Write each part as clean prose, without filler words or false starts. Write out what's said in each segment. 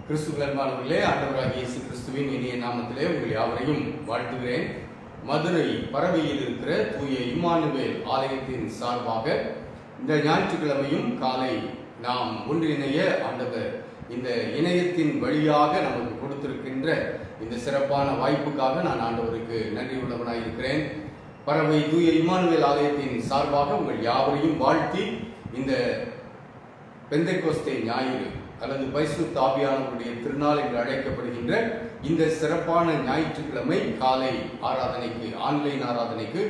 கிறிஸ்துவர்களே, ஆண்டவராகிய இயேசு கிறிஸ்துவின் இனிய நாமத்திலே உங்கள் யாவரையும் வாழ்த்துகிறேன். மதுரை பரவையில் இருக்கிற தூய இம்மானுவேல் ஆலயத்தின் சார்பாக இந்த ஞாயிற்றுக்கிழமையும் காலை நாம் ஒன்றிணைய ஆண்டவர் இந்த இணையத்தின் வழியாக நமக்கு கொடுத்திருக்கின்ற இந்த சிறப்பான வாய்ப்புக்காக நான் ஆண்டவருக்கு நன்றி உள்ளவனாக இருக்கிறேன். பரவை தூய இம்மானுவேல் ஆலயத்தின் சார்பாக உங்கள் யாவரையும் வாழ்த்தி இந்த பெந்தைக்கோஸ்தே ஞாயிறு அல்லது பரிசுத்த ஆவியானவருடைய திருநாள் என்று அழைக்கப்படுகின்ற இந்த சிறப்பான ஞாயிற்றுக்கிழமை காலை ஆராதனைக்கு, ஆன்லைன் ஆராதனைக்கு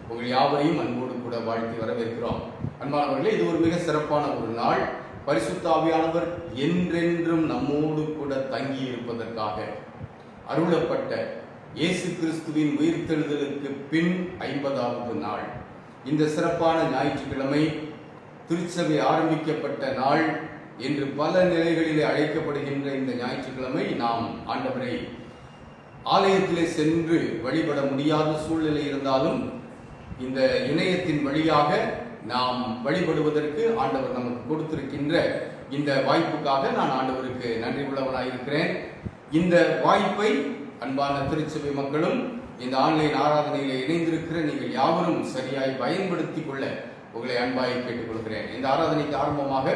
உங்கள் யாவரையும் அன்போடு கூட வாழ்த்தி வரவேற்கிறோம். அன்பானவர்களே, இது ஒரு மிக சிறப்பான ஒரு நாள். பரிசுத்த ஆவியானவர் என்றென்றும் நம்மோடு கூட தங்கி இருப்பதற்காக அருளப்பட்ட இயேசு கிறிஸ்துவின் உயிர்த்தெழுதலுக்கு பின் 50வது நாள். இந்த சிறப்பான ஞாயிற்றுக்கிழமை திருச்சபை ஆரம்பிக்கப்பட்ட நாள் என்று பல நிலைகளிலே அழைக்கப்படுகின்ற இந்த ஞாயிற்றுக்கிழமை நாம் ஆண்டவரை ஆலயத்திலே சென்று வழிபட முடியாத சூழ்நிலை இருந்தாலும் இந்த இணையத்தின் வழியாக நாம் வழிபடுவதற்கு ஆண்டவர் நமக்கு கொடுத்திருக்கின்ற இந்த வாய்ப்புக்காக நான் ஆண்டவருக்கு நன்றி உள்ளவனாயிருக்கிறேன். இந்த வாய்ப்பை அன்பான திருச்சபை மக்களும் இந்த ஆன்லைன் ஆராதனையிலே இணைந்திருக்கிற நீங்கள் யாவரும் சரியாய் பயன்படுத்திக் கொள்ள உங்களை அன்பாய் கேட்டுக்கொள்கிறேன். இந்த ஆராதனைக்கு ஆரம்பமாக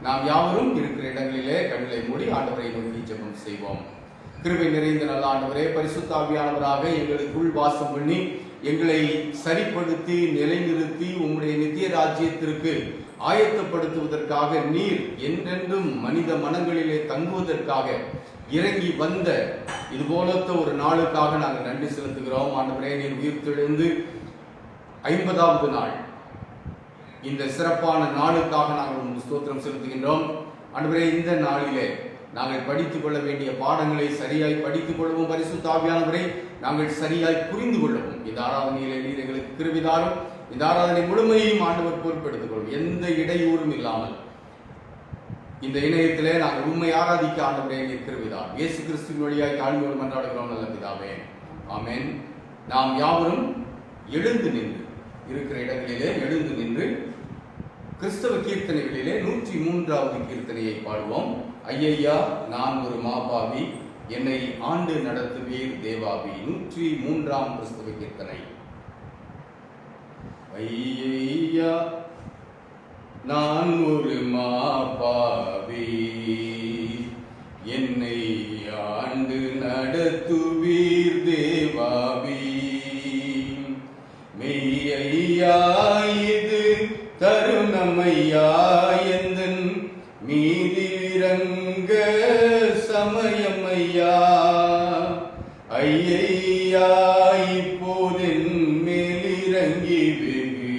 நாம் யாவரும் இருக்கிற இடங்களிலே கண்களை மூடி ஆண்டவரை நோக்கி ஜெபம் செய்வோம். கிருபை நிறைந்த நல்ல ஆண்டவரே, பரிசுத்த ஆவியானவராக எங்களுக்குள் வாசம் பண்ணி எங்களை சரிப்படுத்தி நிலைநிறுத்தி உம்முடைய நித்திய ராஜ்யத்திற்கு ஆயத்தப்படுத்துவதற்காக நீர் என்றென்றும் மனித மனங்களிலே தங்குவதற்காக இறங்கி வந்த இது போலத்த ஒரு நாளுக்காக நாங்கள் நன்றி செலுத்துகிறோம். ஆண்டவரே, நீர் உயிர்த்தெழுந்து 50வது நாள் இந்த சிறப்பான நாளுக்காக நாங்கள் உங்களுக்கு ஸ்தோத்திரம் செலுத்துகின்றோம். ஆண்டவரே, இந்த நாளிலே நாங்கள் படித்துக் கொள்ள வேண்டிய பாடங்களை சரியாய் படித்துக் கொள்ளவும், பரிசுத்த ஆவியானவரை நாங்கள் சரியாய் புரிந்து கொள்ளவும் இந்த ஆராதனையிலே நீர் எங்களுக்கு கிருபை தாரும். இந்த ஆராதனை முழுமையையும் ஆண்டவர் பொறுப்பெடுத்துக் கொள்ளும். எந்த இடையூறும் இல்லாமல் இந்த இணையத்திலே நாங்கள் உண்மை ஆராதிக்க ஆண்டவரே நீர் கிருபை தாரும். இயேசு கிறிஸ்துவின் வழியாய் தாழ்மையோடு மன்றாடுகிறோம் நல்ல பிதாவே, ஆமென். நாம் யாவரும் எழுந்து நின்று இருக்கிற இடங்களிலே எழுந்து நின்று கிறிஸ்தவ கீர்த்தனைகளிலே 103வது கீர்த்தனையை பாடுவோம். ஐயையா நான் ஒரு மாபாவி, என்னை ஆண்டு நடத்துவீர் தேவாபி. 103ஆம் கிறிஸ்தவ கீர்த்தனை. ஐயையா நான் ஒரு மாபாவி, என்னை ஆண்டு நடத்துவீர் தேவாபி. மெய்யா இது தருணமையா, எந்தன் மீதிரங்க சமயமையா. ஐயையா இப்போதென் மேலிறங்கி வெகு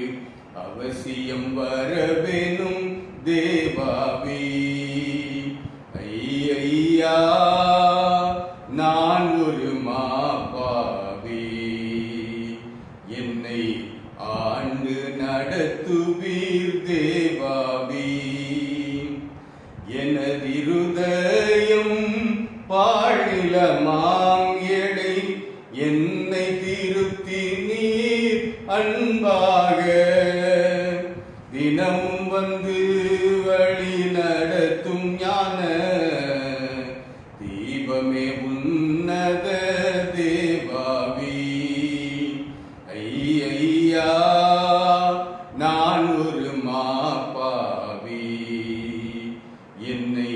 அவசியம் வரவேணும் தேவாபி. ஐயையா நான் ஒரு மாபாவி, என்னை ஆண்டு நடத்துவீர் தேவாபி. எனதிருதயம் பாழிலமாம் எடை, என்னை திருத்தி நீர் அன்பாக தினமும் வந்து வழி நடத்தும் ஞான தீபமே உன்னத தேவாவி. ஐயையா நான் ஒரு மாபாவி, என்னை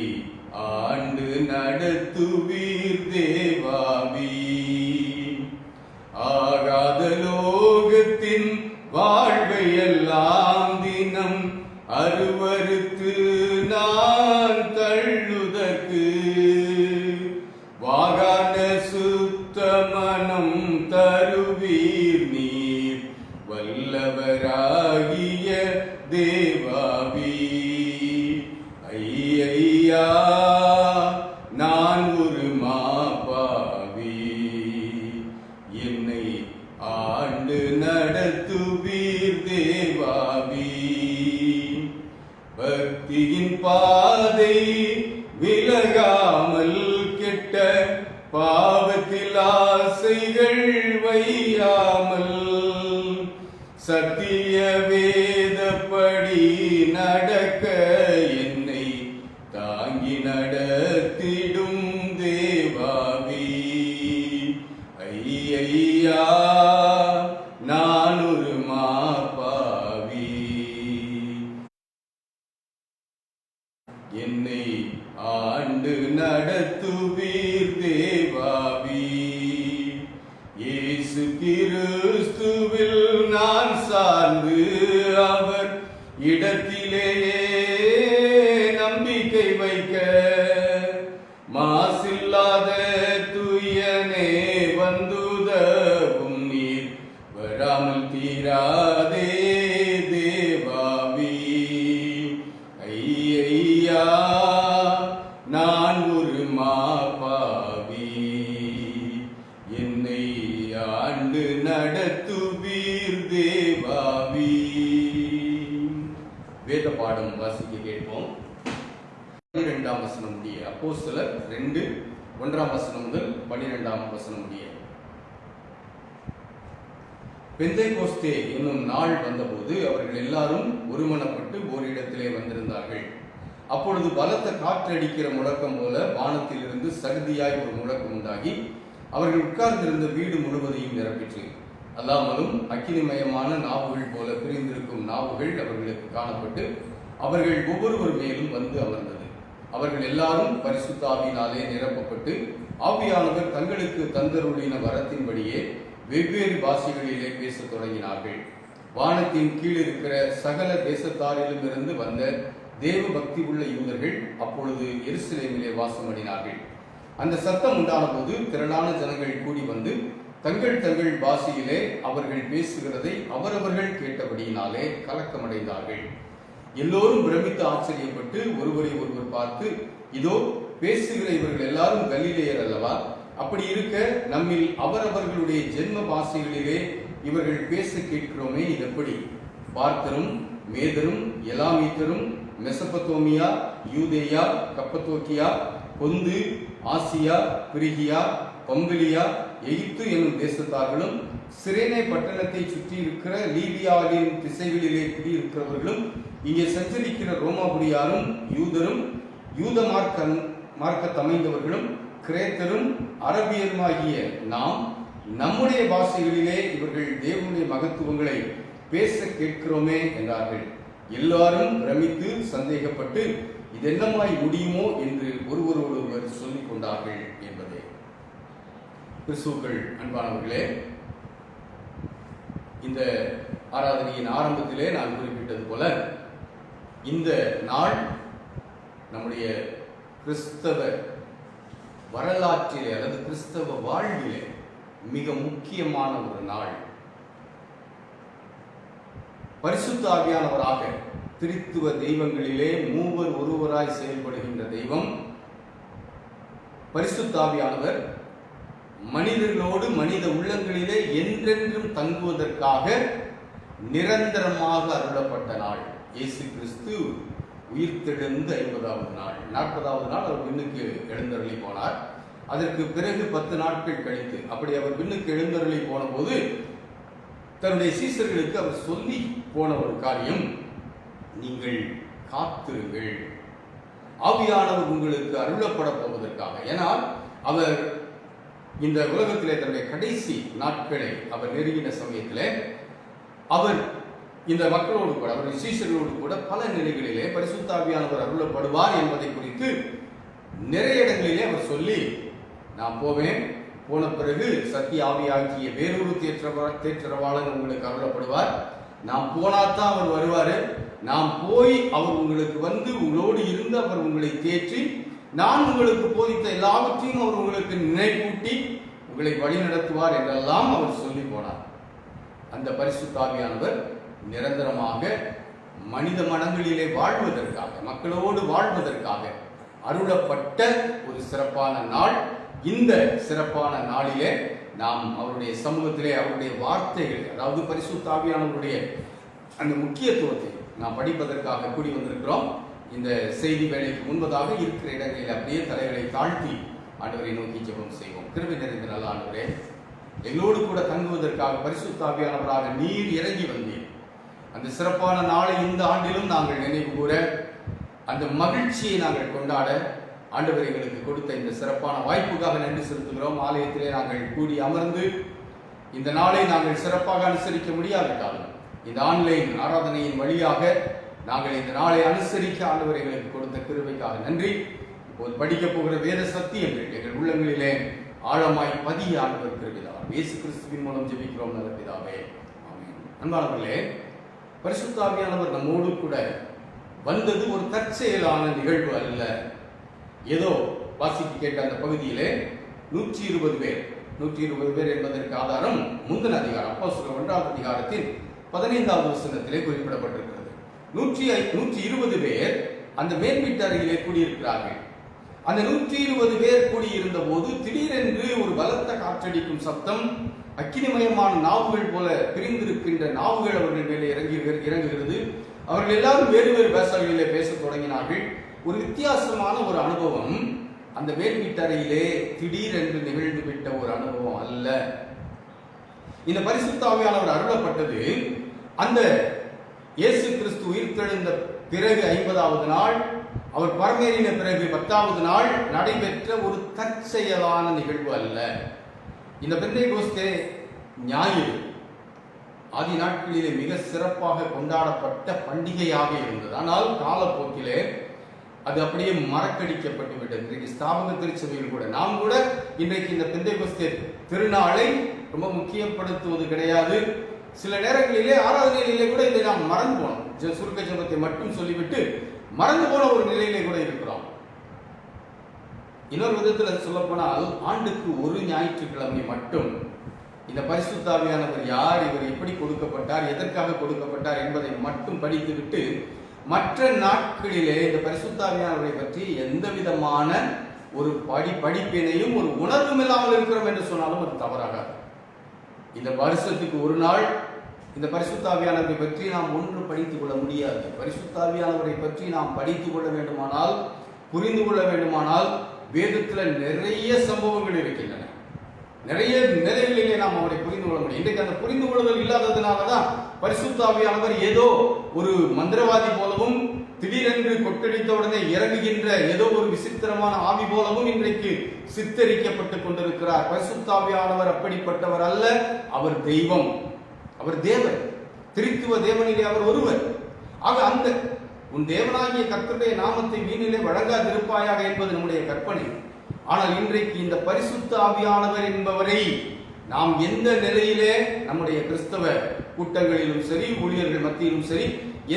ஆண்டு நடத்துவீர் தேவாவி. ஆகாத லோகத்தின் வாழ்வை எல்லாம் தினம் அருவருத்து நான் தள்ளுதற்கு, வாகான சுத்த மனம் தருவீர் நீர் வல்லவராகிய தேவாவி. ஐயையா நான் ஒரு மாபாவி, என்னை ஆண்டு நடத்துவீர் தேவாவி. பக்தியின் பாதை விலகாமல் கெட்ட பாவத்தில் ஆசைகள் வையாமல் சத்திய வேதப்படி நடக்க என்னை தாங்கி நடத்திடும் என்னை ஆண்டு நடத்துவீர் தேவாவி. இயேசு கிறிஸ்துவில் நான் சார்ந்து அவர் இடத்திலேயே நம்பிக்கை வைக்க மாசில்லாத துயனே வந்துதவும் நீர் வராமல் தீராதே தேவாவி. ஐயா நான் ஒரு மாபாவி, என்னை ஆண்டு நடத்துவீர் தேவாவி. வேத பாடம் வாசிக்க கேட்போம். 12ஆம் வசனம் முடிய அப்போஸ்தலர் 2:1 முதல் 12 முடிய. பெந்தைகோஸ்தே என்னும் நாள் வந்தபோது அவர்கள் எல்லாரும் ஒருமனப்பட்டு ஓரிடத்திலே வந்திருந்தார்கள். அப்பொழுது பலத்த காற்றடிக்கிற முழக்கம் போல வானத்திலிருந்து சடுதியாய் ஒரு முழக்கம் உண்டாகி அவர்கள் உட்கார்ந்திருந்த வீடு முழுவதையும் நிரப்பிற்று. அல்லாமலும் அக்கினிமயமான நாவுகள் போல பிரிந்திருக்கும் நாவுகள் அவர்களுக்கு காணப்பட்டு அவர்கள் ஒவ்வொருவர் மேலும் வந்து அமர்ந்தது. அவர்கள் எல்லாரும் பரிசுத்த ஆவியினாலே நிரப்பப்பட்டு ஆவியானவர் தங்களுக்கு தந்தருளின வரத்தின்படியே வெவ்வேறு பாஷைகளிலே பேசத் தொடங்கினார்கள். வானத்தின் கீழ் இருக்கிற சகல தேசத்தாரிலும் இருந்து வந்த தேவ பக்தி உள்ள யூதர்கள் அப்பொழுது எருசலேமிலே வாசம் பண்ணினார்கள். அந்த சத்தம் உண்டான போது திரளான ஜனங்கள் கூடி வந்து தங்கள் தங்கள் பாஷையிலே அவர்கள் பேசுகிறதை அவரவர்கள் கேட்டபடியினாலே கலக்கமடைந்தார்கள். எல்லோரும் பிரமித்து ஆச்சரியப்பட்டு ஒருவரை ஒருவர் பார்த்து, இதோ பேசுகிற இவர்கள் எல்லாரும் கலிலேயர் அல்லவா? அப்படி இருக்க நம்மில் அவரவர்களுடைய ஜென்ம பாஷைகளிலே இவர்கள் பேச கேட்கிறோமே, இது எப்படி? பார்த்தரும் மேதரும் எலாமீத்தரும் மெசபத்தோமியா யூதேயா கப்பத்தோக்கியா பொந்து ஆசியா பிரிகியா பம்பிலியா எகிப்து என்னும் தேசத்தார்களும் சிரேனே பட்டணத்தை சுற்றி இருக்கிற லீபியாவின் திசைகளிலே குடியிருக்கிறவர்களும் இங்கே சஞ்சரிக்கிற ரோமாபுரியாரும் யூதரும் யூத மார்க்க தமைந்தவர்களும் கிரேத்தரும் அரபியருமாகிய நாம் நம்முடைய பாஷைகளிலே இவர்கள் தேவனுடைய மகத்துவங்களை பேச கேட்கிறோமே என்றார்கள். எல்லாரும் பிரமித்து சந்தேகப்பட்டு இது என்னமாய் முடியுமோ என்று ஒருவரோடொருவர் சொல்லிக் கொண்டார்கள் என்பதே. கிறிஸ்துவுக்குள் அன்பானவர்களே, இந்த ஆராதனையின் ஆரம்பத்திலே நான் குறிப்பிட்டது போல இந்த நாள் நம்முடைய கிறிஸ்தவ வரலாற்றிலே அல்லது கிறிஸ்தவ வாழ்விலே மிக முக்கியமான ஒரு நாள். பரிசுத்த ஆவியானவராக திரித்துவ தெய்வங்களிலே மூவர் ஒருவராய் செயல்படுகின்ற தெய்வம் பரிசுத்த ஆவியானவர் மனிதர்களோடு மனித உள்ளங்களிலே என்றென்றும் தங்குவதற்காக நிரந்தரமாக அருளப்பட்ட நாள். இயேசு கிறிஸ்து உயிர்த்தெழுந்து 50வது நாள், 40வது நாள் அவர் விண்ணுக்கு எழுந்தருளி போனார். அதற்கு பிறகு 10 நாட்கள் கழித்து அப்படி அவர் விண்ணுக்கு எழுந்தருளி போன போது தன்னுடைய சீசர்களுக்கு அவர் சொல்லி போன ஒரு காரியம், நீங்கள் காத்திருங்கள், ஆவியானவர் உங்களுக்கு அருளப்பட போவதற்காக. ஏனால் அவர் இந்த உலகத்திலே தன்னுடைய கடைசி நாட்களை அவர் நெருங்கின சமயத்திலே அவர் இந்த மக்களோடு கூட அவருடைய சீசர்களோடு கூட பல நிலைகளிலே பரிசுத்த ஆவியானவர் அருளப்படுவார் என்பதை குறித்து நிறைய இடங்களிலே அவர் சொல்லி, நான் போவேன், போன பிறகு சத்திய ஆவியாகிய வேறொரு தேற்றரவாளன் உங்களுக்கு அருளப்படுவார், நாம் போனாத்தான் அவர் வருவாரு, நாம் போய் அவர் உங்களுக்கு வந்து உங்களோடு இருந்து அவர் உங்களை தேற்றி நான் உங்களுக்கு போதித்த எல்லாவற்றையும் அவர் உங்களுக்கு நினைவூட்டி உங்களை வழி நடத்துவார் என்றெல்லாம் அவர் சொல்லி போனார். அந்த பரிசுத்த ஆவியானவர் நிரந்தரமாக மனித மனங்களிலே வாழ்வதற்காக, மக்களோடு வாழ்வதற்காக அருளப்பட்ட ஒரு சிறப்பான நாள். இந்த சிறப்பான நாளிலே நாம் அவருடைய சமூகத்திலே அவருடைய வார்த்தைகள், அதாவது பரிசுத்த ஆவியானவருடைய அந்த முக்கியத்துவத்தை நாம் படிப்பதற்காக கூடி வந்திருக்கிறோம். இந்த செய்தி வேலைக்கு முன்பதாக இருக்கிற இடங்களில் அப்படியே தலைகளை தாழ்த்தி ஆண்டவரை நோக்கி ஜெபம் செய்வோம். கிருபை நிறைந்த நல்ல ஆண்டவரே, எங்களோடு கூட தங்குவதற்காக பரிசுத்த ஆவியானவராக நீர் இறங்கி வந்தீர். அந்த சிறப்பான நாளை இந்த ஆண்டிலும் நாங்கள் நினைவு கூற, அந்த மகிழ்ச்சியை நாங்கள் கொண்டாட ஆண்டவர் எங்களுக்கு கொடுத்த இந்த சிறப்பான வாய்ப்புக்காக நன்றி செலுத்துகிறோம். ஆலயத்திலே நாங்கள் கூடி அமர்ந்து இந்த நாளை நாங்கள் சிறப்பாக அனுசரிக்க முடியாவிட்டாலும் இந்த ஆன்லைன் ஆராதனையின் வழியாக நாங்கள் இந்த நாளை அனுசரிக்க ஆண்டவர் எங்களுக்கு கொடுத்த கிருபைக்காக நன்றி. இப்போது படிக்க போகிற வேத சத்தியங்கள் எங்கள் உள்ளங்களிலே ஆழமாய் பதிய ஆண்டவர் கிருபைதான். இயேசு கிறிஸ்துவின் மூலம் ஜெபிக்கிறோம் நல்ல பிதாவே, ஆமென். அன்பானவர்களே, பரிசுத்த ஆவியானவர் நம்மோடு கூட வந்தது ஒரு தற்செயலான நிகழ்வு அல்ல. ஏதோ வாசிக்க கேட்ட அந்த பகுதியிலே 120 பேர் என்பதற்கு ஆதாரம் முந்தின அதிகாரம் அப்போஸ்தலர் 1ஆம் அதிகாரத்தில் 15வது வசனத்திலே குறிப்பிடப்பட்டிருக்கிறது. 120 பேர் அந்த மேல் வீட்டு அறையிலே கூடியிருக்கிறார்கள். அந்த 120 பேர் கூடியிருந்த போது திடீரென்று ஒரு பலத்த காற்றடிக்கும் சத்தம், அக்கினிமயமான நாவுகள் போல பிரிந்திருக்கின்ற நாவுகள் அவர்கள் மேலே இறங்குகிறது. அவர்கள் எல்லாரும் வேறு வேறு பாஷைகளிலே பேசத் தொடங்கினார்கள். ஒரு வித்தியாசமான ஒரு அனுபவம் அந்த மேல் வீட்டறையிலே திடீரென்று நிகழ்ந்து விட்ட ஒரு அனுபவம் அல்ல. இந்த பரிசுத்த ஆவியானவர் அருளப்பட்டது அந்த இயேசு கிறிஸ்து உயிர்த்தெழுந்த பிறகு 50வது நாள், அவர் பரமேறின பிறகு 10வது நாள் நடைபெற்ற ஒரு தற்செயலான நிகழ்வு அல்ல. இந்த பெந்தேகோஸ்தே ஞாயிறு ஆதி நாட்களிலே மிக சிறப்பாக கொண்டாடப்பட்ட பண்டிகையாக இருந்தது. ஆனால் காலப்போக்கிலே அது அப்படியே மறக்கடிக்கப்பட்டு விட்டது. இன்றைக்கு ஸ்தாபக திருச்சபையில் கூட நாம் கூட இன்றைக்கு இந்த பெந்தேகோஸ்தே திருநாளை ரொம்ப முக்கியப்படுத்துவது கிடையாது. சில நேரங்களிலே ஆராதனையிலே கூட இதை நாம் மறந்து போனோம். சுருக்க ஜெபத்தை மட்டும் சொல்லிவிட்டு மறந்து போன ஒரு நிலையிலே கூட இருக்கிறோம். இன்னொரு விதத்தில் சொல்ல போனால், ஆண்டுக்கு ஒரு ஞாயிற்றுக்கிழமை மட்டும் இந்த பரிசுத்த ஆவியானவர் யார், இவர் எப்படி கொடுக்கப்பட்டார், எதற்காக கொடுக்கப்பட்டார் என்பதை மட்டும் படித்துவிட்டு மற்ற நாட்களிலே இந்த பரிசுத்த ஆவியானவரை பற்றி எந்த விதமான ஒரு படிப்பினையும் ஒரு உணர்வும் இல்லாமல் இருக்கிறோம் என்று சொன்னாலும் அது தவறாகாது. இந்த வருஷத்துக்கு ஒரு நாள் இந்த பரிசுத்த ஆவியானவரை பற்றி நாம் ஒன்று படித்துக் கொள்ள முடியாது. பரிசுத்த ஆவியானவரை பற்றி நாம் படித்துக் கொள்ள வேண்டுமானால், புரிந்து கொள்ள வேண்டுமானால் வேதத்தில் நிறைய சம்பவங்கள் இருக்கின்றன. நிறைய நிலைகளிலே நாம் அவரை புரிந்து கொள்ள முடியும். இன்றைக்கு அந்த புரிந்து கொள்ளுதல் இல்லாததுனாலதான் பரிசுத்த ஆவியானவர் ஏதோ ஒரு மந்திரவாதி போலவும் திடீரென்று கொட்டடித்த உடனே இறங்குகின்ற ஏதோ ஒரு விசித்திரமான ஆவி போலவும் இன்றைக்கு சித்தரிக்கப்பட்டுக் கொண்டிருக்கிறார். பரிசுத்த ஆவியானவர் அப்படிப்பட்டவர் அல்ல. அவர் தெய்வம், அவர் தேவன், திரித்துவ தேவனிலே அவர் ஒருவர். ஆக அந்த உன் தேவனாகிய கர்த்தருடைய நாமத்தை வீணிலே வழங்காதிருப்பாயாக என்பது நம்முடைய கற்பனை. ஆனால் இன்றைக்கு இந்த பரிசுத்த ஆவியானவர் என்பவரை நாம் எந்த நிலையிலே நம்முடைய கிறிஸ்தவ கூட்டங்களிலும் சரி, ஊழியர்கள் மத்தியிலும் சரி,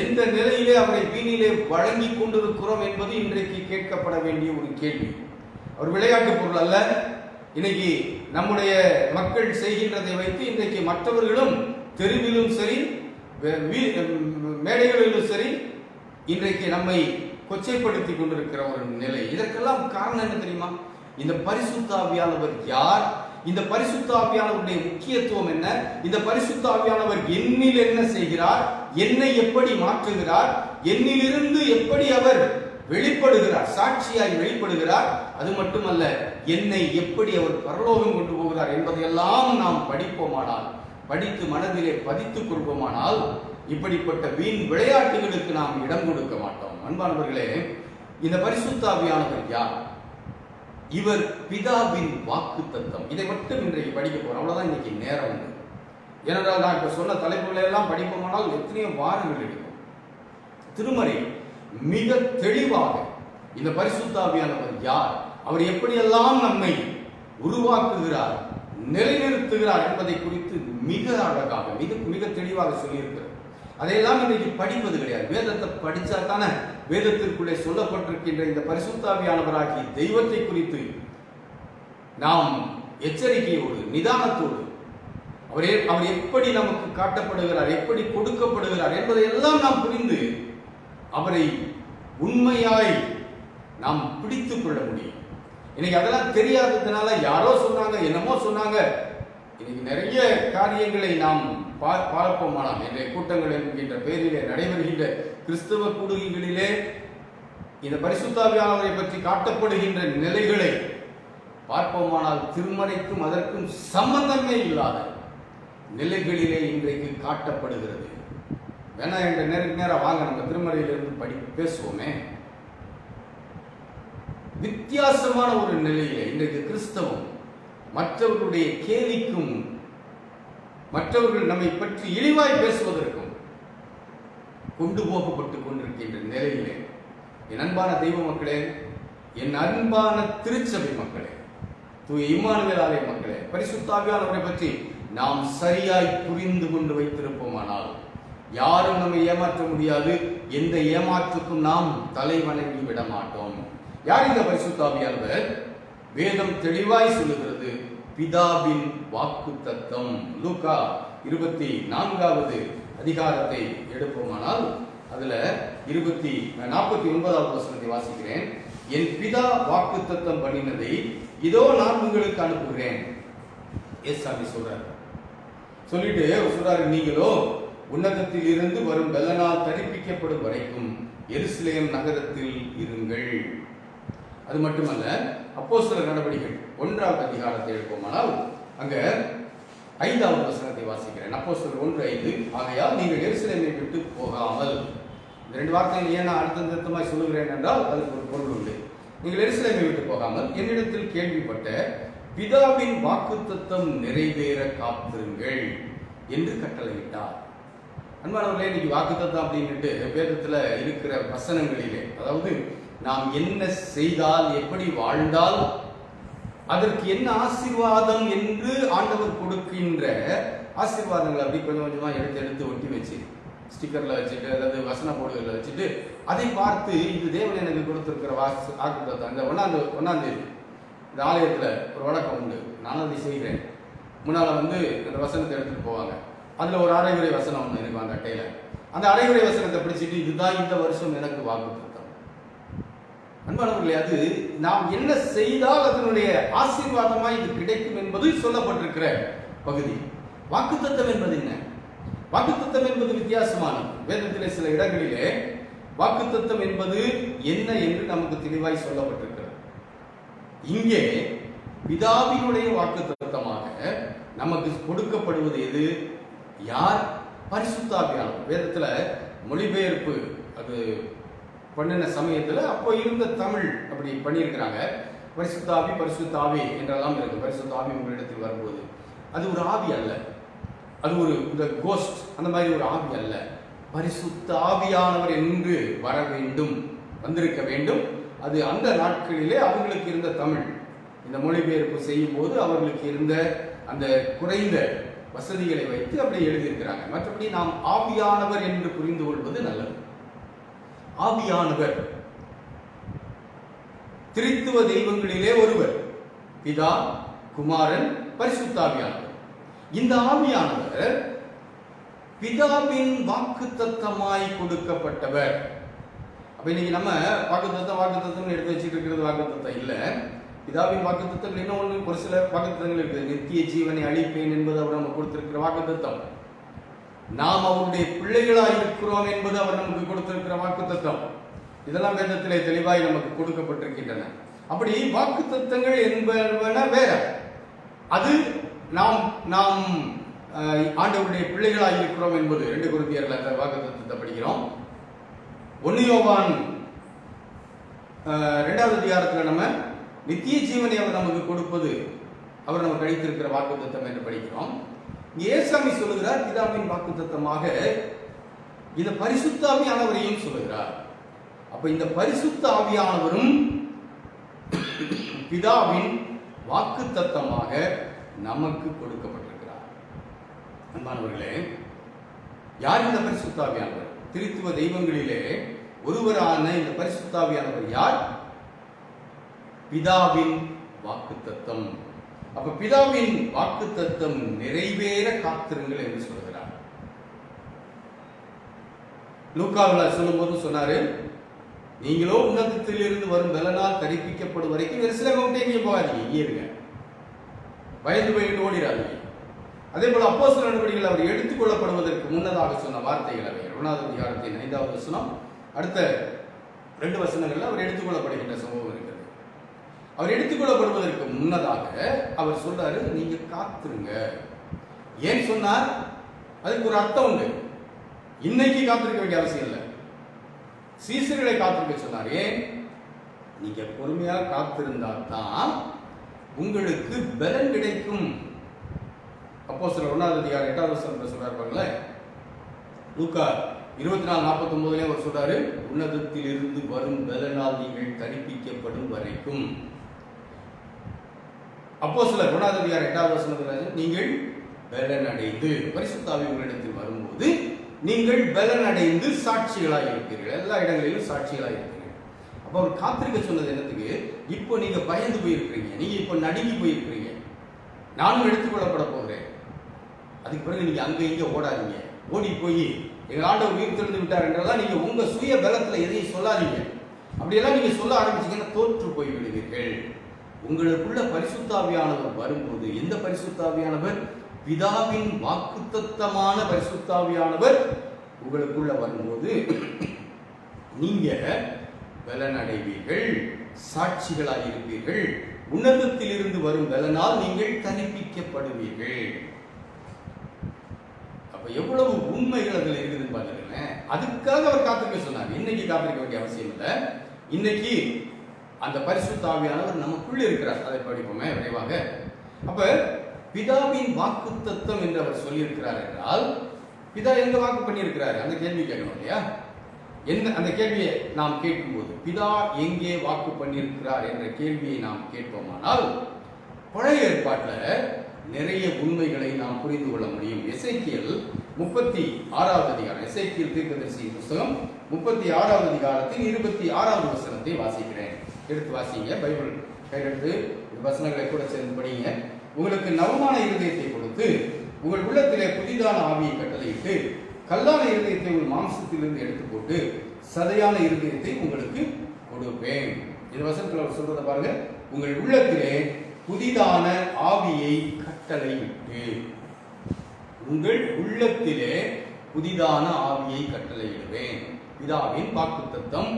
எந்த நிலையிலே அவரை வீணிலே வழங்கி கொண்டிருக்கிறோம் என்பது இன்றைக்கு கேட்கப்பட வேண்டிய ஒரு கேள்வி. அவர் விளையாட்டு பொருள் அல்ல. இன்னைக்கு நம்முடைய மக்கள் செய்கின்றதை வைத்து இன்றைக்கு மற்றவர்களும் தெருவிலும் சரி, மேடைகளிலும் சரி, இன்றைக்கு நம்மை கொச்சைப்படுத்தி கொண்டிருக்கிற ஒரு நிலை. இதற்கெல்லாம் காரணம் என்ன தெரியுமா? இந்த பரிசுத்த ஆவியானவர் யார், இந்த பரிசுத்த ஆவியானவருடைய முக்கியத்துவம் என்ன, இந்த பரிசுத்த ஆவியானவர் என்னில் என்ன செய்கிறார், என்னை எப்படி மாற்றுகிறார், என்னிலிருந்து எப்படி அவர் வெளிப்படுகிறார், சாட்சியாய் வெளிப்படுகிறார், அது மட்டுமல்ல என்னை எப்படி அவர் பரலோகம் கொண்டு போகிறார் என்பதையெல்லாம் நாம் படிப்போமானால், படித்து மனதிலே பதித்துக் கொள்வோமானால், இப்படிப்பட்ட வீண் விளையாட்டுகளுக்கு நாம் இடம் கொடுக்க மாட்டோம். அன்பானவர்களே, இந்த பரிசுத்த ஆவியானவர் யார்? இவர் பிதாவின் வாக்கு தத்தம். இதை மட்டும் இன்றைக்கு படிக்க போறோம். அவ்வளவுதான் இன்னைக்கு நேரம் உண்டு. ஏனென்றால் நான் இப்ப சொன்ன தலைப்புகளை எல்லாம் படிப்போமானால் எத்தனையோ வாரங்கள் எடுக்கும். திருமறை மிக தெளிவாக இந்த பரிசுத்த ஆவியானவர் யார், அவர் எப்படியெல்லாம் நம்மை உருவாக்குகிறார், நிலைநிறுத்துகிறார் என்பதை குறித்து மிக அழகாக மிக தெளிவாக சொல்லியிருக்கிறார். அதையெல்லாம் இன்றைக்கு படிப்பது கிடையாது. வேதத்தை படிச்சா தானே வேதத்திற்குள்ளே சொல்லப்பட்டிருக்கின்ற இந்த பரிசுத்த ஆவியானவராகிய தெய்வத்தை குறித்து நாம் எச்சரிக்கையோடு நிதானத்தோடு அவர் எப்படி நமக்கு காட்டப்படுகிறார், எப்படி கொடுக்கப்படுகிறார் என்பதை எல்லாம் நாம் புரிந்து அவரை உண்மையாய் நாம் பிடித்துக் கொள்ள முடியும். இன்னைக்கு அதெல்லாம் தெரியாததுனால யாரோ சொன்னாங்க, என்னமோ சொன்னாங்க, இன்னைக்கு நிறைய காரியங்களை நாம் பார்ப்போமானால் இன்றைய கூட்டங்கள் என்கின்ற பெயரிலே நடைபெறுகின்ற கிறிஸ்தவ கூடுகைகளிலே இந்த பரிசுத்த ஆவியானவரை பற்றி காட்டப்படுகின்ற நிலைகளை பார்ப்போமானால் திருமறைக்கும் அதற்கும் சம்பந்தமே இல்லாத நிலைகளிலே இன்றைக்கு காட்டப்படுகிறது. வேணா என்ற நேரம் வாங்க நம்ம திருமறையிலிருந்து பேசுவோமே. வித்தியாசமான ஒரு நிலையிலே இன்றைக்கு கிறிஸ்தவம் மற்றவர்களுடைய கேலிக்கும் மற்றவர்கள் நம்மை பற்றி இழிவாய் பேசுவதற்கும் கொண்டு போகப்பட்டு கொண்டிருக்கின்ற நிலையிலே என் அன்பான தெய்வ மக்களே, என் அன்பான திருச்சபை மக்களே, தூய இம்மானுவேல் ஆலய மக்களே, பரிசுத்த ஆவியானவரை பற்றி நாம் சரியாய் புரிந்து கொண்டு வைத்திருப்போமானால் யாரும் நம்மை ஏமாற்ற முடியாது. எந்த ஏமாற்றுக்கும் நாம் தலை வணங்கி விட மாட்டோம். யார் இந்த பரிசுத்த ஆவியானவர்? வேதம் தெளிவாய் சொல்லுகிறது, பிதாவின் வாக்குத்தத்தம். லூக்கா 24வது அதிகாரத்தை எடுப்போமானால் அதுல 49வது வசனத்தை வாசிக்கிறேன். என் பிதா வாக்குத்தத்தம் பண்ணினதை இதோ நான் உங்களுக்கு அனுப்புகிறேன். ஏசாமி சொல்றாரு. சொல்லிட்டு சொல்றாரு, நீங்களோ உன்னதத்தில் இருந்து வரும் பெலனால் தரிப்பிக்கப்படும் வரைக்கும் எருசலேம் நகரத்தில் இருங்கள். அது மட்டுமல்ல, அப்போஸ்தலர் நடவடிக்கைகள் 1வது அதிகாரத்தை எடுப்போமானால் அங்க 5வது வசனத்தை வாசிக்கிறேன். அப்போஸ்தலர் 1:5. ஆகையால் நீங்கள் எருசலேமை விட்டு போகாமல். இந்த 2 வார்த்தைகள் ஏன் நான் அர்த்தமாய் சொல்லுகிறேன் என்றால் அதுக்கு ஒரு பொருள் உண்டு. நீங்கள் எருசலேமை விட்டு போகாமல் என்னிடத்தில் கேள்விப்பட்ட பிதாவின் வாக்குத்தத்தம் நிறைவேற காத்திருங்கள் என்று கட்டளையிட்டார். அன்பானவர்களே, இன்னைக்கு வாக்குத்தத்தம் அப்படின்ட்டு வேதத்துல இருக்கிற வசனங்களிலே, அதாவது நாம் என்ன செய்தால், எப்படி வாழ்ந்தால் அதற்கு என்ன ஆசீர்வாதம் என்று ஆண்டவர் கொடுக்கின்ற ஆசீர்வாதங்களை அப்படி கொஞ்சம் கொஞ்சமா எடுத்து ஒட்டி வச்சு ஸ்டிக்கர்ல வச்சுட்டு அல்லது வசன போர்டுகளில் வச்சுட்டு அதை பார்த்து இது தேவன் எனக்கு கொடுத்திருக்கிற வாக்குத்தத்தம். இந்த ஒன்னாம் தேதி இந்த ஆலயத்துல ஒரு வழக்கம் உண்டு. நானும் அதை செய்கிறேன். முன்னால அந்த வசனத்தை எடுத்துட்டு போவாங்க. அதுல ஒரு அரைகுறை வசனம் ஒன்று இருக்கும் அந்த அட்டையில. அந்த அரைகுறை வசனத்தை பிடிச்சிட்டு இதுதான் இந்த வருஷம் எனக்கு வாக்குத்தத்தம். அன்பானவர்களே, அது நாம் என்ன செய்தால் அதனுடைய ஆசீர்வாதமாய் இது கிடைக்கும் என்பது சொல்லப்பட்டிருக்கிற பகுதி. வாக்குத்தத்தம் என்பது என்ன? வாக்குத்தத்தம் என்பது வித்தியாசமானது. வேதத்திலே சில இடங்களிலே வாக்குத்தத்தம் என்பது என்ன என்று நமக்கு தெளிவாய் சொல்லப்பட்டிருக்கிறது. இங்கே பிதாவினுடைய வாக்குத்தத்தமாக நமக்கு கொடுக்கப்படுவது எது? யார்? பரிசுத்த ஆவியானவர். வேதத்துல மொழிபெயர்ப்பு அது பண்ணின சமயத்துல அப்போ இருந்த தமிழ் அப்படி பண்ணியிருக்கிறாங்க. பரிசுத்த ஆவி என்றெல்லாம் இருக்கு. பரிசுத்த ஆவி உங்களிடத்தில் வரும்போது அது ஒரு ஆவி அல்ல, அது ஒரு கோஸ்ட், அந்த மாதிரி ஒரு ஆவி அல்ல. பரிசுத்த ஆவியானவர் என்று வர வேண்டும், வந்திருக்க வேண்டும். அது அந்த நாட்களிலே அவங்களுக்கு இருந்த தமிழ். இந்த மொழிபெயர்ப்பு செய்யும் போது அவர்களுக்கு இருந்த அந்த குறைந்த வசதிகளை வைத்து அப்படி எழுதியிருக்கிறாங்க. மற்றபடி நாம் ஆவியானவர் என்று புரிந்து கொள்வது நல்லது. ஆவியானவர் திரித்துவ தெய்வங்களிலே ஒருவர், பிதா, குமாரன், பரிசுத்த ஆவியானவர். இந்த ஆவியானவர் பிதாவின் வாக்குத்தத்தமாய் கொடுக்கப்பட்டவர். அப்ப இன்னைக்கு நம்ம வாக்குத்தத்தம் எடுத்து வச்சுட்டு இருக்கிறது வாக்குத்தத்தம் இல்ல. பிதாவின் வாக்குத்தத்தம் இன்னொன்று, ஒரு சில வாக்குத்தத்தங்கள் இருக்குது. நித்திய ஜீவனை அளிப்பேன் என்பது அவர் நமக்கு கொடுத்திருக்கிற வாக்குத்தத்தம். நாம் அவருடைய பிள்ளைகளாய் இருக்கிறோம் என்பது அவர் நமக்கு கொடுத்திருக்கிற வாக்குத்தத்தம். இதெல்லாம் வேதத்திலே தெளிவாய் நமக்கு கொடுக்கப்பட்டிருக்கின்றன. அப்படி வாக்குத்தத்தங்கள் என்பன வேற. அது நாம் ஆண்டவருடைய பிள்ளைகளாக இருக்கிறோம் என்பது 2 கொரிந்தியர்ல அந்த வாக்குத்தத்தத்தை படிக்கிறோம். 1 யோவான் 2வது அதிகாரத்தில் நம்ம நித்திய ஜீவனை அவர் நமக்கு கொடுப்பது, அவர் நமக்கு அளித்திருக்கிற வாக்குத்தத்தம் என்று படிக்கிறோம். ஏசாமி சொல்லுகிறார் பிதாவின் வாக்குத்தத்தமாக இந்த பரிசுத்த ஆவியானவரையும் சொல்லுகிறார். அப்ப இந்த பரிசுத்த ஆவியானவரும் பிதாவின் வாக்குத்தத்தமாக நமக்கு கொடுக்கப்பட்டிருக்கிறார். அன்பானவர்களே, யார் இந்த பரிசுத்த ஆவியானவர்? திரித்துவ தெய்வங்களிலே ஒருவரான இந்த பரிசுத்த ஆவியானவர் யார்? பிதாவின் வாக்குத்தத்தம். அப்ப பிதாவின் வாக்குத்தத்தம் நிறைவேற காத்திருங்கள் என்று சொல்கிறார். லூக்காவில் சொல்லும் போது சொன்னாரு, நீங்களோ உன்னதத்தில் இருந்து வரும் பலனால் தரிப்பிக்கப்படும் வரைக்கும் எருசலேமை விட்டு எங்கேயும் போகாதீங்க, இங்கே இருங்க, பயந்து போயிட்டு ஓடிடாதீங்க. அதே போல அப்போஸ்தலர் நடவடிக்கைகள் அவர் எடுத்துக் கொள்ளப்படுவதற்கு முன்னதாக சொன்ன வார்த்தைகள் அவை 1வது அதிகாரத்தின் 5வது வசனம், அடுத்த 2 வசனங்கள்ல அவர் எடுத்துக்கொள்ளப்படுகின்ற சம்பவம் இருக்கிறது. அவர் எடுத்துக்கொள்ளப்படுவதற்கு முன்னதாக அவர் சொல்றாரு, நீங்க காத்துருங்க. ஏன் சொன்னார்? அதுக்கு ஒரு அர்த்தம் உண்டு. இன்னைக்கு காத்திருக்க வேண்டிய அவசியம் இல்லை. சீசர்களை காத்திருக்க சொன்னார். ஏன்? நீங்க பொறுமையா காத்திருந்தா தான் உங்களுக்கு பலன் கிடைக்கும். அப்போஸ்தலர் 1வது அதிகாரம் 8வது வசனத்துல சொல்றாரு பாருங்களேன். லூக்கா 24:49 அவர் சொல்றாரு, உன்னதத்திலிருந்து வரும் பலனால் நீங்கள் தரிப்பிக்கப்படும் வரைக்கும். அப்போஸ்தலர் 1:2 நீங்கள் பலனடைந்து, பரிசுத்த ஆவி உங்களிடத்தில் வரும்போது நீங்கள் பலனடைந்து சாட்சிகளாக இருப்பீர்கள். எல்லா இடங்களிலும் சாட்சிகளாக இருப்பீர்கள். அப்போ அவர் காத்திருக்க சொன்னது என்னத்துக்கு? இப்போ நீங்க பயந்து போயிருக்கிறீங்க, நீங்க இப்போ நடுங்கி போயிருக்கிறீங்க, நானும் எடுத்துக்கொள்ளப்பட போகிறேன். அதுக்கு பிறகு நீங்க அங்க இங்க ஓடாதீங்க. ஓடி போய் எங்க ஆண்டவர் உயிர் திறந்து விட்டார் என்றெல்லாம் நீங்க உங்க சுய பலத்துல எதையும் சொல்லாதீங்க. அப்படியெல்லாம் நீங்க சொல்ல ஆரம்பிச்சீங்கன்னா தோற்று போய் விடுவீர்கள். உங்களுக்குள்ள பரிசுத்தாவியானவர் வரும்போது, எந்த பரிசுத்தாவியானவர்? பிதாவின் வாக்குத்தத்தமான பரிசுத்தாவியானவர் உங்களுக்குள்ள வரும்போது நீங்க பலனடைவீர்கள், சாட்சிகளாக இருப்பீர்கள். உன்னதத்திலிருந்து வரும் பலனால் நீங்கள் தனிப்பிக்கப்படுவீர்கள். அப்ப எவ்வளவு உண்மைகள் அதில் இருக்குதுன்னு பாருங்களேன். அதுக்காக அவர் காத்திருக்க சொன்னார். இன்னைக்கு காத்திருக்க வேண்டிய அவசியம் இல்லை. இன்னைக்கு அந்த பரிசுத்த ஆவியானவர் நமக்குள்ள இருக்கிறார். அதை படிப்போமே விரைவாக. அப்ப பிதாவின் வாக்குத்தத்தம் என்று அவர் சொல்லியிருக்கிறார் என்றால், பிதா எங்க வாக்கு பண்ணியிருக்கிறார்? அந்த கேள்வி கேட்கணும் இல்லையா? என்ன அந்த கேள்வியை நாம் கேட்கும்போது, பிதா எங்கே வாக்கு பண்ணியிருக்கிறார் என்ற கேள்வியை நாம் கேட்போமானால், பழைய ஏற்பாட்டில் நிறைய உண்மைகளை நாம் புரிந்து கொள்ள முடியும். எசேக்கியேல் 36வது அதிகாரம், எசேக்கியேல் தீர்க்கதரிசியின் புத்தகம் 36வது அதிகாரத்தின் 26வது வசனத்தை வாசிக்கிறேன். எடுத்து வாசிங்க. பைபிள் கையெழுத்து வசனங்களை கூட சேர்ந்து படிங்க. உங்களுக்கு நவமான இருதயத்தை கொடுத்து உங்கள் உள்ளத்திலே புதிதான ஆவியை கட்டளையிட்டு கல்லான இருதயத்தை உங்கள் மாம்சத்திலிருந்து எடுத்து போட்டு சதையான இருதயத்தை உங்களுக்கு கொடுப்பேன். இந்த வசனத்தில் அவர் சொல்றத பாருங்க. உங்கள் உள்ளத்திலே புதிதான ஆவியை கட்டளையிட்டு, உங்கள் உள்ளத்திலே புதிதான ஆவியை கட்டளையிடுவேன். பிதாவின் வாக்குத்தத்தம்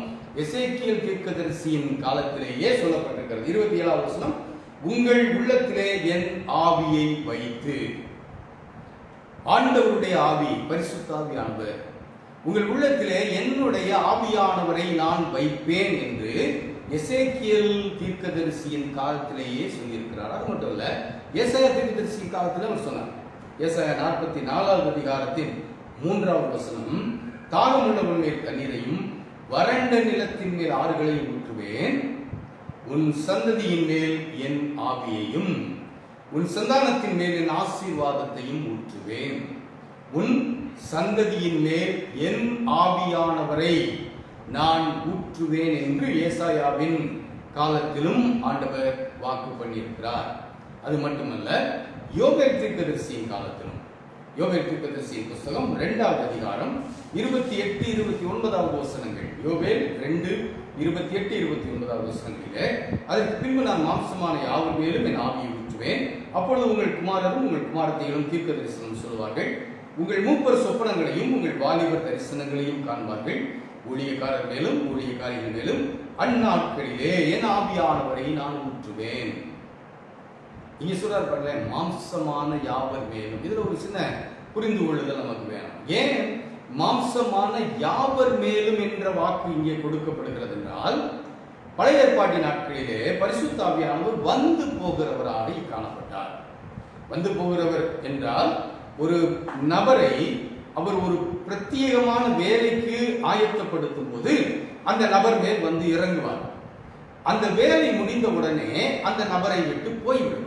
எசேக்கியேல் தீர்க்கதரிசியின் காலத்திலேயே சொல்லப்பட்டிருக்கிறது. 27வது வசனம், உங்கள் உள்ளத்திலே என் ஆவியை வைத்து. ஆண்டவருடைய ஆவி, பரிசுத்த ஆவியானவர், உங்கள் உள்ளத்திலே என்னுடைய ஆவியானவரை நான் வைப்பேன் என்று எசேக்கியேல் தீர்க்கதரிசியின் காலத்திலேயே சொல்லியிருக்கிறார். அது மட்டும் இல்ல, ஏசாயா தீர்க்கதரிசியின் காலத்தில் அவர் சொன்னார். ஏசாயா 44வது அதிகாரத்தின் 3வது வசனம், தாகமுள்ளவன் மேல் தண்ணீரையும் வறண்ட நிலத்தின் மேல் ஆறுகளையும் ஊற்றுவேன், உன் சந்ததியின் மேல் என் ஆவியையும் உன் சந்தானத்தின் மேல் என் ஆசீர்வாதத்தையும் ஊற்றுவேன். உன் சந்ததியின் மேல் என் ஆவியானவரை நான் ஊற்றுவேன் என்று ஏசாயாவின் காலத்திலும் ஆண்டவர் வாக்கு பண்ணியிருக்கிறார். அது மட்டுமல்ல, யோவேல் தீர்க்கதரிசியின் காலத்திலும், யோவேல் தீர்க்கதரிசியின் புத்தகம் 2வது அதிகாரம் 28-29வது வசனங்கள், யோவேல் 2:28-29வது வசனங்களிலே, அதற்கு பின்பு நான் மாம்சமான யாவர் மேலும் என் ஆவியை ஊற்றுவேன், அப்பொழுது உங்கள் குமாரரும் உங்கள் குமாரத்தைகளும் தீர்க்க தரிசனம் சொல்வார்கள், உங்கள் மூப்பர் சொப்பனங்களையும் உங்கள் வாலிபர் தரிசனங்களையும் காண்பார்கள், ஊழியக்காரர் மேலும் ஊழியக்காரிகள் மேலும் அந்நாட்களிலே என் ஆவியானவரை நான் ஊற்றுவேன். இங்க சொல்றார் பாருங்க, மாம்சமான யாவர் மேலும். இதுல ஒரு சின்ன புரிந்து கொள்ளுதல் நமக்கு வேணும். ஏன் மாம்சமான யாவர் மேலும் என்ற வாக்கு இங்கே கொடுக்கப்படுகிறது என்றால், பழைய ஏற்பாட்டின் நாட்களிலே பரிசுத்த ஆவியானவர் வந்து போகிறவராக காணப்பட்டார். வந்து போகிறவர் என்றால், ஒரு நபரை அவர் ஒரு பிரத்யேகமான வேலைக்கு ஆயத்தப்படுத்தும் போது அந்த நபர் மேல் வந்து இறங்குவார். அந்த வேலை முடிந்தவுடனே அந்த நபரை விட்டு போய்விடுவார்.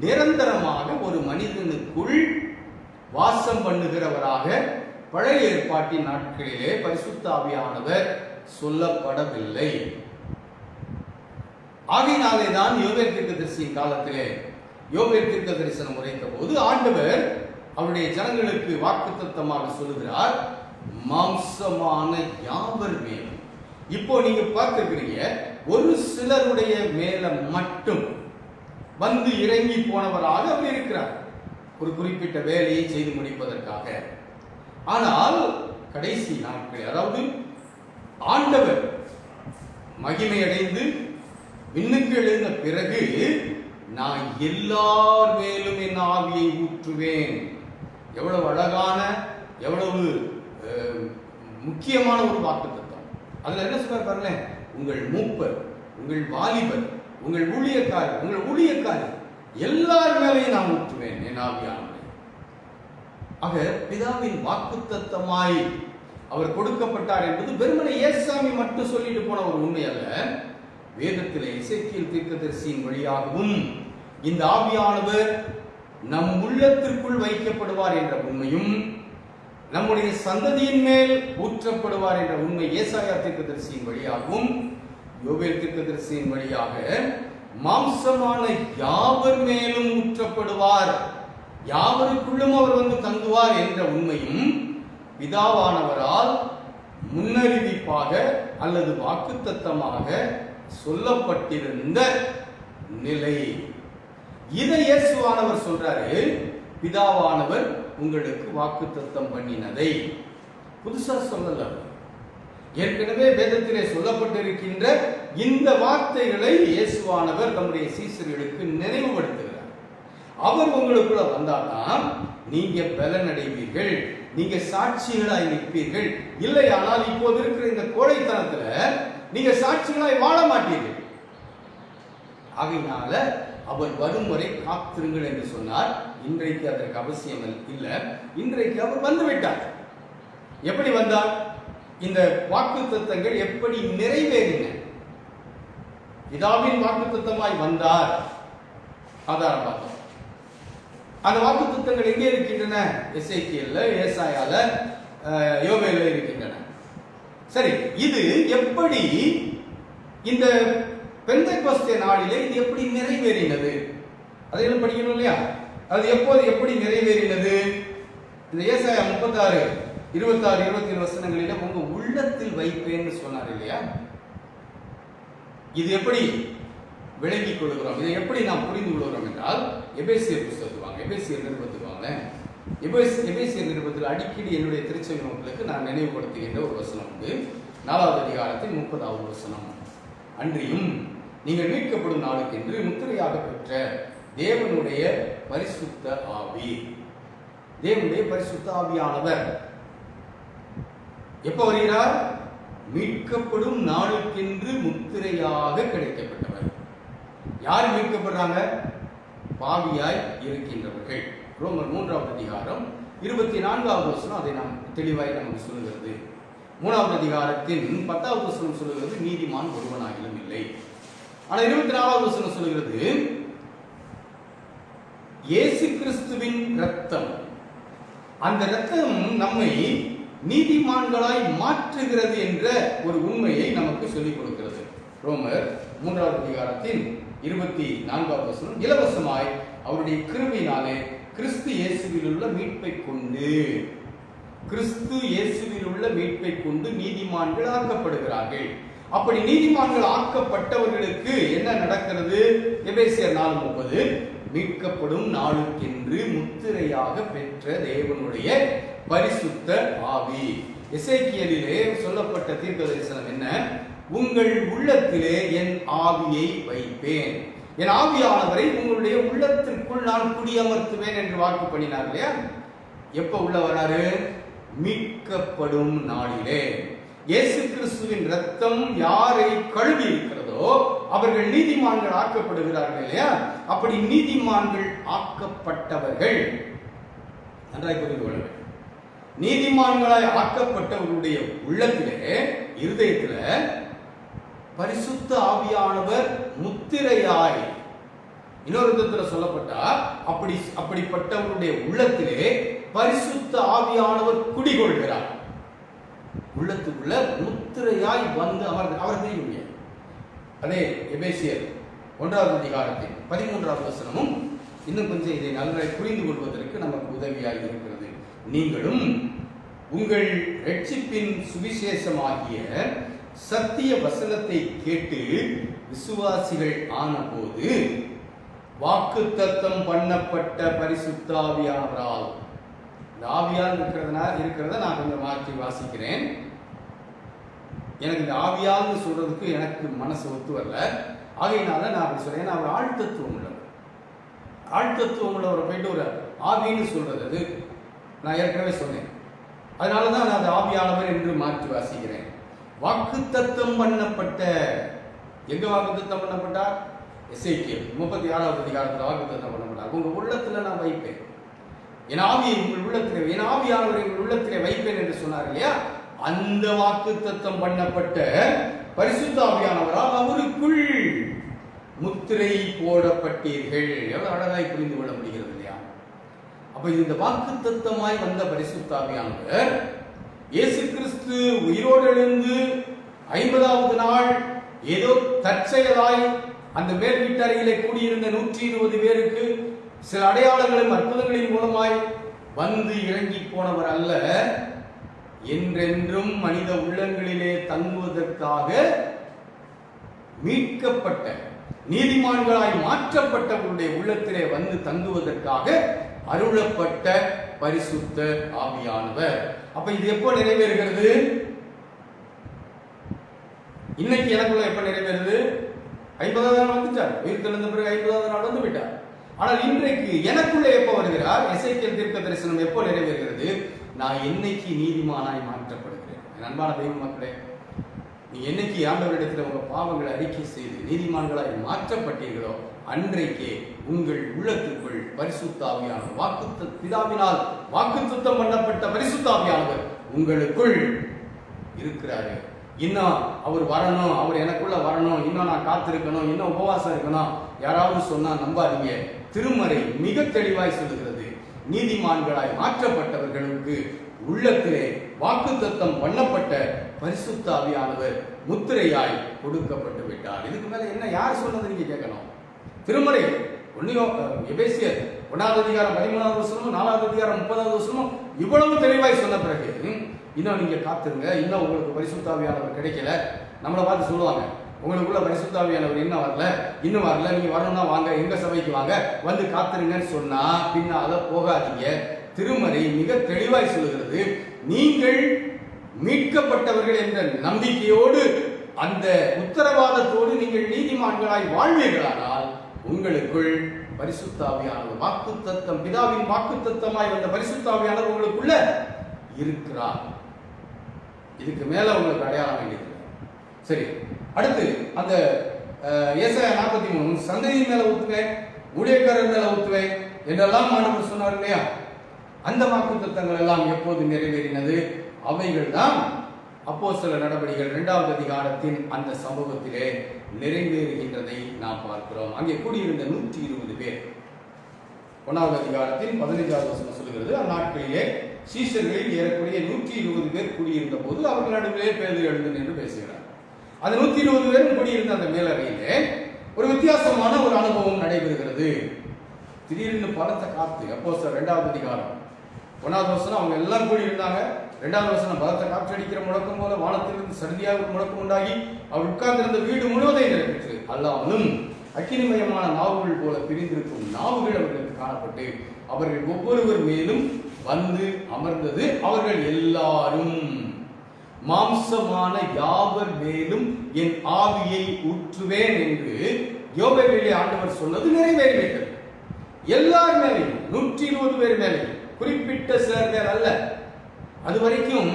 நிரந்தரமாக ஒரு மனிதனுக்குள் வாசம் பண்ணுகிறவராக பழைய ஏற்பாட்டின் நாட்களிலே பரிசுத்த ஆவியானவர் சொல்லப்படவில்லை. ஆகையினாலே தான் யோவேல் தீர்க்கதரிசியின் காலத்திலே யோவேல் தீர்க்க தரிசனம் உரைத்த போது ஆண்டவர் அவருடைய ஜனங்களுக்கு வாக்குத்தத்தமாக சொல்லுகிறார், மாம்சமான யாவர் மேலும். இப்போ நீங்க பார்த்திருக்கிறீங்க, ஒரு சிலருடைய மேல மட்டும் வந்து இறங்கி போனவராக அவர் இருக்கிறார், ஒரு குறிப்பிட்ட வேலையை செய்து முடிப்பதற்காக. ஆனால் கடைசி நாட்கள், அதாவது ஆண்டவர் மகிமை அடைந்து விண்ணுக்கு எழுந்த பிறகு, நான் எல்லார் மேலும் என் ஆவியை ஊற்றுவேன். எவ்வளவு அழகான, எவ்வளவு முக்கியமான ஒரு வாக்குத்தத்தம். அதுல என்ன சொல்றாரு பாருங்க, உங்கள் மூப்பர், உங்கள் வாலிபர், உங்கள் ஊழியக்காரி எல்லார் மேலையும் நான் ஊற்றுவேன் என் ஆவியானவரை. ஆக பிதாவின் வாக்குத்தத்தமாய் அவர் கொடுக்கப்பட்டார் என்பது வெறுமனே இயேசுசாமி மட்டும் சொல்லிட்டு போன ஒரு உண்மை அல்ல. வேதத்திலே எசேக்கியேல் தீர்க்கதரிசியின் வழியாகவும் இந்த ஆவியானவர் நம் உள்ளத்திற்குள் வைக்கப்படுவார் என்ற உண்மையும், நம்முடைய சந்ததியின் மேல் ஊற்றப்படுவார் என்ற உண்மை ஏசாயா தீர்க்கதரிசியின் வழியாகவும், யோவேல் தீர்க்கதரிசியின் வழியாக மாம்சமான யாவர் மேலும் ஊற்றப்படுவார், யாவருக்குள்ளும் அவர் வந்து தங்குவார் என்ற உண்மையும் பிதாவானவரால் முன்னறிவிப்பாக அல்லது வாக்குத்தத்தமாக சொல்லப்பட்டிருந்த நிலை. இதை இயேசுவானவர் சொல்றாரு, பிதாவானவர் உங்களுக்கு வாக்குத்தத்தம் பண்ணினதை. புதுசா சொல்லல, ஏற்கனவே வேதத்திலே சொல்லப்பட்டிருக்கின்ற இந்த வார்த்தைகளை இயேசுவானவர் தம்முடைய சீசர்களுக்கு நினைவுபடுத்துகிறார். அவர் உங்களுக்குள்ள வந்தாதான் நீங்க பலனடைவீர்கள், நீங்க சாட்சிகளாய் நிற்பீர்கள். இல்லையானால் இப்போது இருக்கிற இந்த கோழைத்தனத்துல நீங்க சாட்சிகளாய் வாழ மாட்டீர்கள். ஆகையினால அவர் வரும் வரை காத்திருங்கள் என்று சொன்னார். இன்றைக்கு அதற்கு அவசியம் இல்லை. இன்றைக்கு அவர் வந்துவிட்டார். எப்படி வந்தார்? இந்த வாக்குத்தத்தங்கள் எப்படி நிறைவேறின? பிதாவின் வாக்குத்தத்தமாய் வந்தார். ஆதாரம் பார்த்தோம். அந்த வாக்குத்தத்தங்கள் எங்கே இருக்கின்றன? எசேக்கியேல்ல, ஏசாயால, யோவேல்ல இருக்கின்றன. சரி, இது எப்படி இந்த பெந்தெகோஸ்தே நாளிலே இது எப்படி நிறைவேறினது? அதையும் படிக்கணும் இல்லையா? அது எப்போது எப்படி நிறைவேறினது? இந்த ஏசாயா 36, 26, 27 வசனங்களில உங்க உள்ளத்தில் வைப்பேன்னு சொன்னார் இல்லையா? இது எப்படி விளங்கிக் கொள்கிறோம், இதை எப்படி நாம் புரிந்து கொள்கிறோம் என்றால், எபேசியர் புத்தகத்துக்கு வாங்க, எபேசியர் நிருபத்துக்கு வாங்க. எபேசியர் நிருபத்தில் அடிக்கடி என்னுடைய திருச்சபை மக்களுக்கு நான் நினைவுபடுத்துகின்ற ஒரு வசனம் உண்டு. 4வது அதிகாரத்தின் 30வது வசனம். அன்றியும் நீங்கள் மீட்கப்படும் நாளுக்கென்று முத்திரையாக பெற்ற தேவனுடைய பரிசுத்த ஆவி, தேவனுடைய பரிசுத்த ஆவியானவர் எப்ப வருகிறார்? மீட்கப்படும் நாளுக்கென்று முத்திரையாக கிடைக்கப்பட்டவர். யார் மீட்கப்படுறாங்க? பாவியாய் இருக்கின்றவர்கள். ரோமர் 3வது அதிகாரம் 24வது வசனம் அதை நாம் தெளிவாய் நமக்கு சொல்லுகிறது. 3வது அதிகாரத்தின் 10வது வசனம் சொல்லுகிறது, நீதிமான் ஒருவனாகிலும் இல்லை. ஆனால் 24வது வசனம் சொல்லுகிறது, இயேசு கிறிஸ்துவின் இரத்தம், அந்த இரத்தம் நம்மை நீதிமான்களாய் மாற்றுகிறது என்ற ஒரு உண்மையை நமக்கு சொல்லிக் கொடுக்கிறது. ரோமர் 3வது அதிகாரத்தின் 24வது வசனம், இலவசமாய் அவருடைய கிருபையினாலே கிறிஸ்து இயேசுவில் உள்ள மீட்பை கொண்டு, கிறிஸ்து இயேசுவில் உள்ள மீட்பை கொண்டு நீதிமான்கள் ஆக்கப்படுகிறார்கள். அப்படி நீதிமான்கள் ஆக்கப்பட்டவர்களுக்கு என்ன நடக்கிறது? எபேசியர் 4:30, மீட்கப்படும் நாளுக்கென்று முத்திரையாக பெற்ற தேவனுடைய பரிசுத்த ஆவி. எசேக்கியேலிலே சொல்லப்பட்ட தீர்க்க தரிசனம் என்ன? உங்கள் உள்ளத்திலே என் ஆவியை வைப்பேன், என் ஆவியானவரை உங்களுடைய உள்ளத்திற்குள் நான் குடியமர்த்துவேன் என்று வாக்கு பண்ணினார் இல்லையா? எப்ப உள்ள வராரு? மீட்கப்படும் நாளிலே. இயேசு கிறிஸ்துவின் இரத்தம் யாரை கழுவி இருக்கிறதோ அவர்கள் நீதிமான்கள் ஆக்கப்படுகிறார்கள் இல்லையா? அப்படி நீதிமான்கள் ஆக்கப்பட்டவர்கள், நன்றாய் புரிந்து கொள்ள வேண்டும், நீதிமான்களாய் ஆக்கப்பட்டவர்களுடைய உள்ளத்திலே, இருதயத்தில பரிசுத்த ஆவியானவர் முத்திரையாய், இன்னொரு விதத்தில் சொல்லப்பட்டா அப்படிப்பட்டவருடைய உள்ளத்திலே பரிசுத்த ஆவியானவர் குடிகொள்கிறார். உள்ளத்துக்குள்ள முத்திரையாய் வந்து அவர்கள் அதே எபேசியர் 1வது அதிகாரத்தின் 13வது வசனமும் இன்னும் கொஞ்சம் இதை நல்ல புரிந்து கொள்வதற்கு நமக்கு உதவியாக இருக்கிறது. நீங்களும் உங்கள் இரட்சிப்பின் சுவிசேஷமாகிய சத்திய வசனத்தை கேட்டு விசுவாசிகள் ஆன போது வாக்குத்தத்தம் பண்ணப்பட்ட பரிசுத்த ஆவியானவரால், இந்த ஆவியால் இருக்கிறத நான் கொஞ்சம் மாற்றி வாசிக்கிறேன். எனக்கு இந்த ஆவியால்னு சொல்றதுக்கு எனக்கு மனசு ஒத்து வரல. ஆகையினால நான் அப்படி சொல்றேன். அவர் ஆழ்த்தத்துவம் உள்ளவர், ஆழ்த்தத்துவம் உள்ளவரை போயிட்டு ஒரு ஆவின்னு சொல்றது, அது நான் ஏற்கனவே சொன்னேன். அதனாலதான் நான் அது ஆவியானவர் என்று மாற்றி வாசிக்கிறேன். வாக்குத்தத்தம் பண்ணப்பட்ட, எங்க வாக்குத்தத்தம் பண்ணப்பட்டார்? எசேக்கியேல் 36வது அதிகாரத்தில் வாக்குத்தத்தம் பண்ணப்பட்டார். உங்க உள்ளத்துல நான் வைப்பேன், என் ஆவியை உங்கள் உள்ளத்திலே, என் ஆவியானவரை உங்கள் உள்ளத்திலே வைப்பேன் என்று சொன்னார் இல்லையா? அந்த வாக்குத்தத்தம் பண்ணப்பட்ட பரிசுத்த ஆவியானவரால் அவருக்குள் முத்திரை போடப்பட்டீர்கள். எவ்வளவு அழகாய் புரிந்து கொள்ள முடிகிறது இல்லையா? அப்ப இந்த வாக்குத்தத்தமாய் வந்த பரிசுத்த ஆவியானவர் இயேசு கிறிஸ்து உயிரோடு எழுந்து 50வது நாள் ஏதோ தற்செயலாய் அந்த மேல் வீட்டறையிலே கூடியிருந்த 120 பேருக்கு சில அடையாளங்களும் அற்புதங்களின் மூலமாய் வந்து இறங்கி போனவர் அல்ல, என்றென்றும் மனித உள்ளங்களிலே தங்குவதற்காக மீட்கப்பட்ட நீதிமான்களாய் மாற்றப்பட்டவர்களுடைய உள்ளத்திலே வந்து தங்குவதற்காக அருளப்பட்ட பரிசுத்த ஆவியானவர். அப்ப இது எப்போ நிறைவேறுகிறது? இன்னைக்கு எனக்குள்ள எப்ப நிறைவேறுது? 50வது நாள் வந்துட்டார், உயிர் தெழுந்த பிறகு 50வது நாள் வந்து விட்டார். ஆனால் இன்றைக்கு எனக்குள்ள எப்ப வருகிறார்? எசேக்கியேல் தீர்க்க தரிசனம் எப்போ நிறைவேறுகிறது? நான் என்னைக்கு நீதிமானாய் மாற்றப்படுகிறேன். அன்பான தெய்வ மக்களே, நீ என்னைக்கு ஆண்டவரிடத்தில் உங்க பாவங்களை அறிக்கை செய்து நீதிமான்களாய் மாற்றப்பட்டீர்களோ அன்றைக்கே உங்கள் உள்ளத்திற்குள் பரிசுத்த ஆவியானவர் பிதாவினால் வாக்குத்தத்தம் பண்ணப்பட்ட பரிசுத்த ஆவியானவர் உங்களுக்குள் இருக்கிறாரு. இன்னும் அவர் வரணும், அவர் எனக்குள்ள வரணும், இன்னும் நான் காத்திருக்கணும், இன்னும் உபவாசம் இருக்கணும். யாராவது சொன்னா நம்பாதீங்க. திருமறை மிக தெளிவாய் சொல்லுகிறது, நீதிமான்களாய் மாற்றப்பட்டவர்களுக்கு உள்ளத்திலே வாக்குத்தத்தம் பண்ணப்பட்ட பரிசுத்த ஆவியானவர் முத்திரையாய் கொடுக்கப்பட்டு விட்டார். இதுக்கு மேல என்ன யார் சொன்னது நீங்க கேட்கணும்? திருமறை எபேசியர் 1வது அதிகாரம் 13வது வசனமும் 4வது அதிகாரம் 30வது வசனமும் இவ்வளவு தெளிவாய் சொன்ன பிறகு இன்னும் நீங்க காத்துருங்க, இன்னும் உங்களுக்கு பரிசுத்த ஆவியானவர் கிடைக்கல. நம்மளை பார்த்து சொல்லுவாங்க, உங்களுக்குள்ள பரிசுத்த ஆவியானவர் இன்னும் வரல, நீங்க வரணும்னா வாங்க, எங்க சபைக்கு வாங்க, வந்து காத்துருங்கன்னு சொன்னா பின்னால போகாதீங்க. திருமறை மிக தெளிவாய் சொல்லுகிறது, நீங்கள் மீட்கப்பட்டவர்கள் என்ற நம்பிக்கையோடு அந்த உத்தரவாதத்தோடு நீங்கள் நீதிமான்களாய் வாழ்வீர்களானால் உங்களுக்குள் பரிசுத்த ஆவியானவர் வாக்குத்தத்தம், பிதாவின் வாக்குத்தத்தமாய் வந்த பரிசுத்த ஆவியானவர் உங்களுக்குள்ள இருக்கிறார். இதுக்கு மேல உங்களுக்கு அடையாளம் வேண்டியது. சரி, அடுத்து அந்த ஏசாயா 43 சந்ததியின் மேல ஊத்துவேன், ஊழியக்காரர் மேல ஊத்துவேன் என்றெல்லாம் ஆண்டவர் சொன்னார் இல்லையா? அந்த வாக்குத்தத்தங்கள் எல்லாம் எப்போது நிறைவேறினது? அவைகள் தான் அப்போஸ்தலர் நடபடிகள் 2வது அதிகாரத்தின் அந்த சம்பவத்திலே நிறைவேறுகின்றதை நாம் பார்க்கிறோம். அங்கே கூடியிருந்த 120 பேர் 1வது அதிகாரத்தின் 15வது வசனம் சொல்லுகிறது, அந்நாட்களிலே சீஷர்களில் ஏறக்கூடிய 120 பேர் கூடியிருந்த போது அவர்கள் நடுவிலே பேதுரு எழுந்து நின்று பேசுகிறார். அந்த 120 பேரும் கூடியிருந்த அந்த மேலறையிலே ஒரு வித்தியாசமான ஒரு அனுபவம் நடைபெறுகிறது. திடீர்னு பலத்த காத்து. அப்போஸ்தலர் 2வது அதிகாரம் 1வது வசனம் அவங்க எல்லாம் கூடி இருந்தாங்க. 2வது வசனம் பலத்த காற்று அடிக்கிற முழக்கம் போல வானத்திலிருந்து சர்தியாக முழக்கம் உண்டாகி அவர் உட்கார்ந்திருந்த வீடு முழுவதையும் நிரப்பிற்று. அல்லாமலும் அக்கினிமயமான நாவுகள் போல பிரிந்திருக்கும் நாவுகள் அவர்களுக்கு காணப்பட்டு அவர்கள் ஒவ்வொருவர் மேலும் வந்து அமர்ந்தது. அவர்கள் எல்லாரும் மாம்சமான யாவர் மேலும் என் ஆவியை ஊற்றுவேன் என்று யோபேலிலே ஆண்டவர் சொன்னது நிறைவேறிவிட்டது. எல்லார் மேலையும் 120 பேர் மேலையும், குறிப்பிட்ட சிலர் மேல் அல்ல. அது வரைக்கும்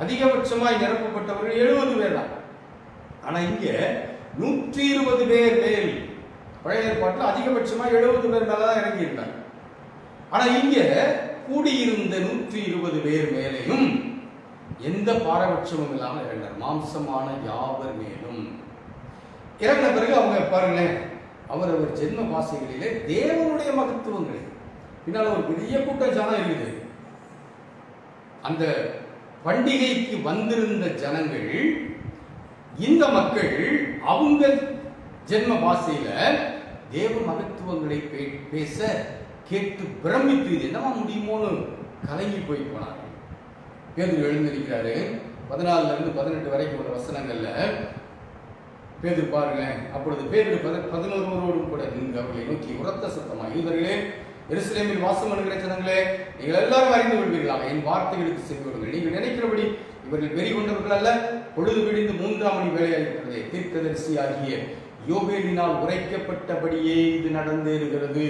அதிகபட்சமாய் நிரப்பப்பட்டவர்கள் 70 பேர் தான். ஆனா இங்க 120 பேர் மேல், பழைய ஏற்பாட்டில் அதிகபட்சமா 70 பேர் மேலதான் இறங்கி இருந்தாங்க. ஆனா இங்க கூடியிருந்த 120 பேர் மேலையும் எந்த பாரபட்சமும் இல்லாமல் இறங்கினார். மாம்சமான யாவர் மேலும் இறங்கின பிறகு அவங்க பாருங்களேன், அவர் ஜென்ம பாசைகளிலே தேவனுடைய மகத்துவங்கள் பின்னால் ஒரு பெரிய கூட்டம் ஜனம் இருக்குது. அந்த பண்டிகைக்கு வந்திருந்த ஜனங்கள், இந்த மக்கள் அவங்க ஜென்ம பாசையில தேவ மகத்துவங்களை பேச கேட்டு பிரமித்து இது என்னவா முடியுமோன்னு கலங்கி போய் போனாங்க. பேதுரு எழுந்திருக்கிறாரு. 14 இருந்து 18 வரைக்கும் உள்ள வசனங்கள்ல பேதுரு பாருங்களேன். அப்பொழுது பேதுரு 11 கூட நின்று அவர்களை நோக்கி உரத்த சத்தமாய், யூதர்களே, எருசலேமில் வாசம் பண்ணுகிற ஜனங்களே, நீங்கள் எல்லாரும் அறிந்து கொள்வீர்களாக, என் வார்த்தைகளுக்கு செல்வீர்கள். நீங்கள் நினைக்கிறபடி இவர்கள் வெறி கொண்டவர்கள் அல்ல. பொழுது விடிந்து 3ஆம் மணி வேலையாயிருக்கிறது. தீர்க்கதரிசி ஆகிய யோவேலினால் உரைக்கப்பட்டபடியே இது நடந்தேறுகிறது.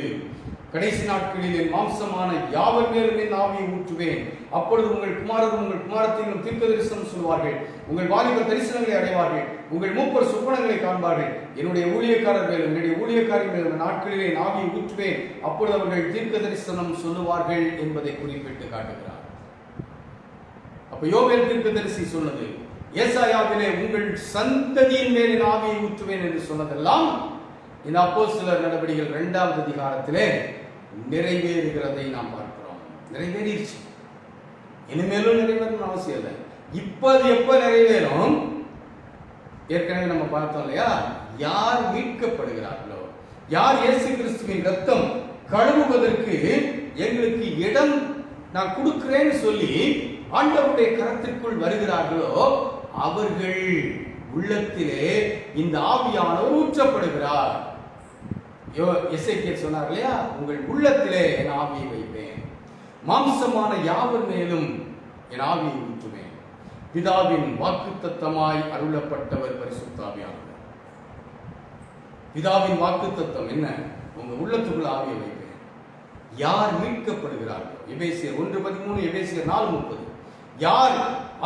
கடைசி நாட்களில் என் மாம்சமான யாவர் மேலும் என் ஆவியை ஊற்றுவேன். அப்பொழுது உங்கள் குமாரரும் உங்கள் குமாரத்தையும் தீர்க்க தரிசனம் சொல்வார்கள். உங்கள் வாலிபர் தரிசனங்களை அடைவார்கள். உங்கள் மூப்பர் சொப்பனங்களை காண்பார்கள். என்னுடைய ஊழியக்காரர் மேலும் என்னுடைய ஊழியக்காரி மேலும் நாட்களிலே என் ஆவியை ஊற்றுவேன். அப்பொழுது அவர்கள் தீர்க்க தரிசனம் சொல்லுவார்கள் என்பதை குறிப்பிட்டு காட்டுகிறார். அப்ப அப்ப யோவேல் தீர்க்கதரிசி சொன்னது, ஏசாயாவிலே உங்கள் சந்ததியின் மேல் என் ஆவியை ஊற்றுவேன் என்று சொன்னதெல்லாம் இந்த அப்போஸ்தலர் நடவடிக்கைகள் 2ஆம் அதிகாரத்திலே நிறைவேறுகிறதை நாம் பார்க்கிறோம். நிறைவேறிடுச்சு. இனிமேலும் நிறைவேறணும் அவசியம் இல்லை. இப்போது எப்ப நிறைவேறும்? ஏற்கனவே நம்ம பார்த்தோம் இல்லையா? யார் மீட்கப்படுகிறார்களோ, யார் இயேசு கிறிஸ்துவின் ரத்தம் கழுவுவதற்கு எங்களுக்கு இடம் நான் கொடுக்கிறேன்னு சொல்லி ஆண்டவருடைய கரத்திற்குள் வருகிறார்களோ அவர்கள் உள்ளத்திலே இந்த ஆவியானவர் ஊற்றப்படுகிறார். எசேக்கியேல் சொன்னார் இல்லையா, உங்கள் உள்ளத்திலே என் ஆவியை வைப்பேன், மாம்சமான யாவர் மேலும் என் ஆவியை ஊற்றுவேன். பிதாவின் வாக்குத்தத்தமாய் அருளப்பட்டவர் பரிசுத்த ஆவியானவர். பிதாவின் வாக்குத்தத்தம் என்ன? உங்க உள்ளத்துக்குள்ள ஆவியை வைப்பேன். யார் மீட்கப்படுகிறார்கள்? எபேசியர் 1:13, எபேசியர் 4:30. யார்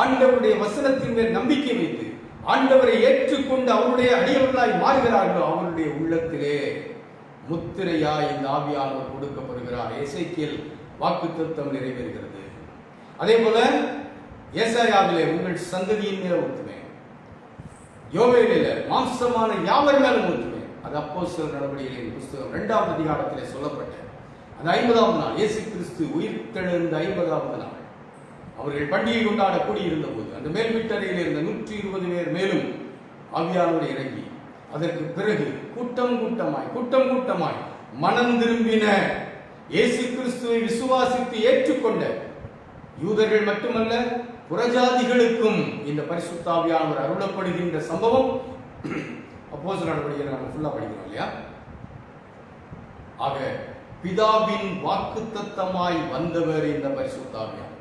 ஆண்டவருடைய வசனத்தின் மேல் நம்பிக்கை வைத்து ஆண்டவரை ஏற்றுக்கொண்டு அவருடைய அடியவர்களாய் மாறுகிறார்களோ அவருடைய உள்ளத்திலே முத்திரையாய் இந்த ஆவியானவர் கொடுக்கப்படுகிறார். எசேக்கியேல் வாக்குத்தத்தம் நிறைவேறுகிறது. அதே போல ஏசாயாவிலே உங்கள் சந்ததியின் மேல் ஊற்றுவேன், யோவேலிலே மாம்சமான யாவர் மேலும் ஊற்றுவேன். அது அப்போஸ்தலர் நடவடிக்கைகளின் புத்தகம் 2ஆம் அதிகாரத்திலே சொல்லப்பட்ட அந்த 50ஆவது நாள், இயேசு கிறிஸ்து உயிர்த்தெழுந்த 50ஆவது நாள், அவர்கள் பண்டிகை கொண்டாட கூடியிருந்த போது அந்த மேல் வீட்டறையில் இருந்த 120 பேர் மேலும் ஆவியானவர் இறங்கி, அதற்கு பிறகு கூட்டம் கூட்டமாய் மனம் திரும்பின இயேசு கிறிஸ்துவை விசுவாசித்து ஏற்றுக்கொண்ட யூதர்கள் மட்டுமல்ல புறஜாதிகளுக்கும் இந்த பரிசுத்த ஆவியானவர் அருளப்படுகின்ற சம்பவம் அப்போஸ்தலர் நடவடிக்கைகளை நம்ம ஃபுல்லா படிக்கிறோம் இல்லையா? ஆக பிதாவின் வாக்குத்தத்தமாய் வந்தவர் இந்த பரிசுத்த ஆவியானவர்.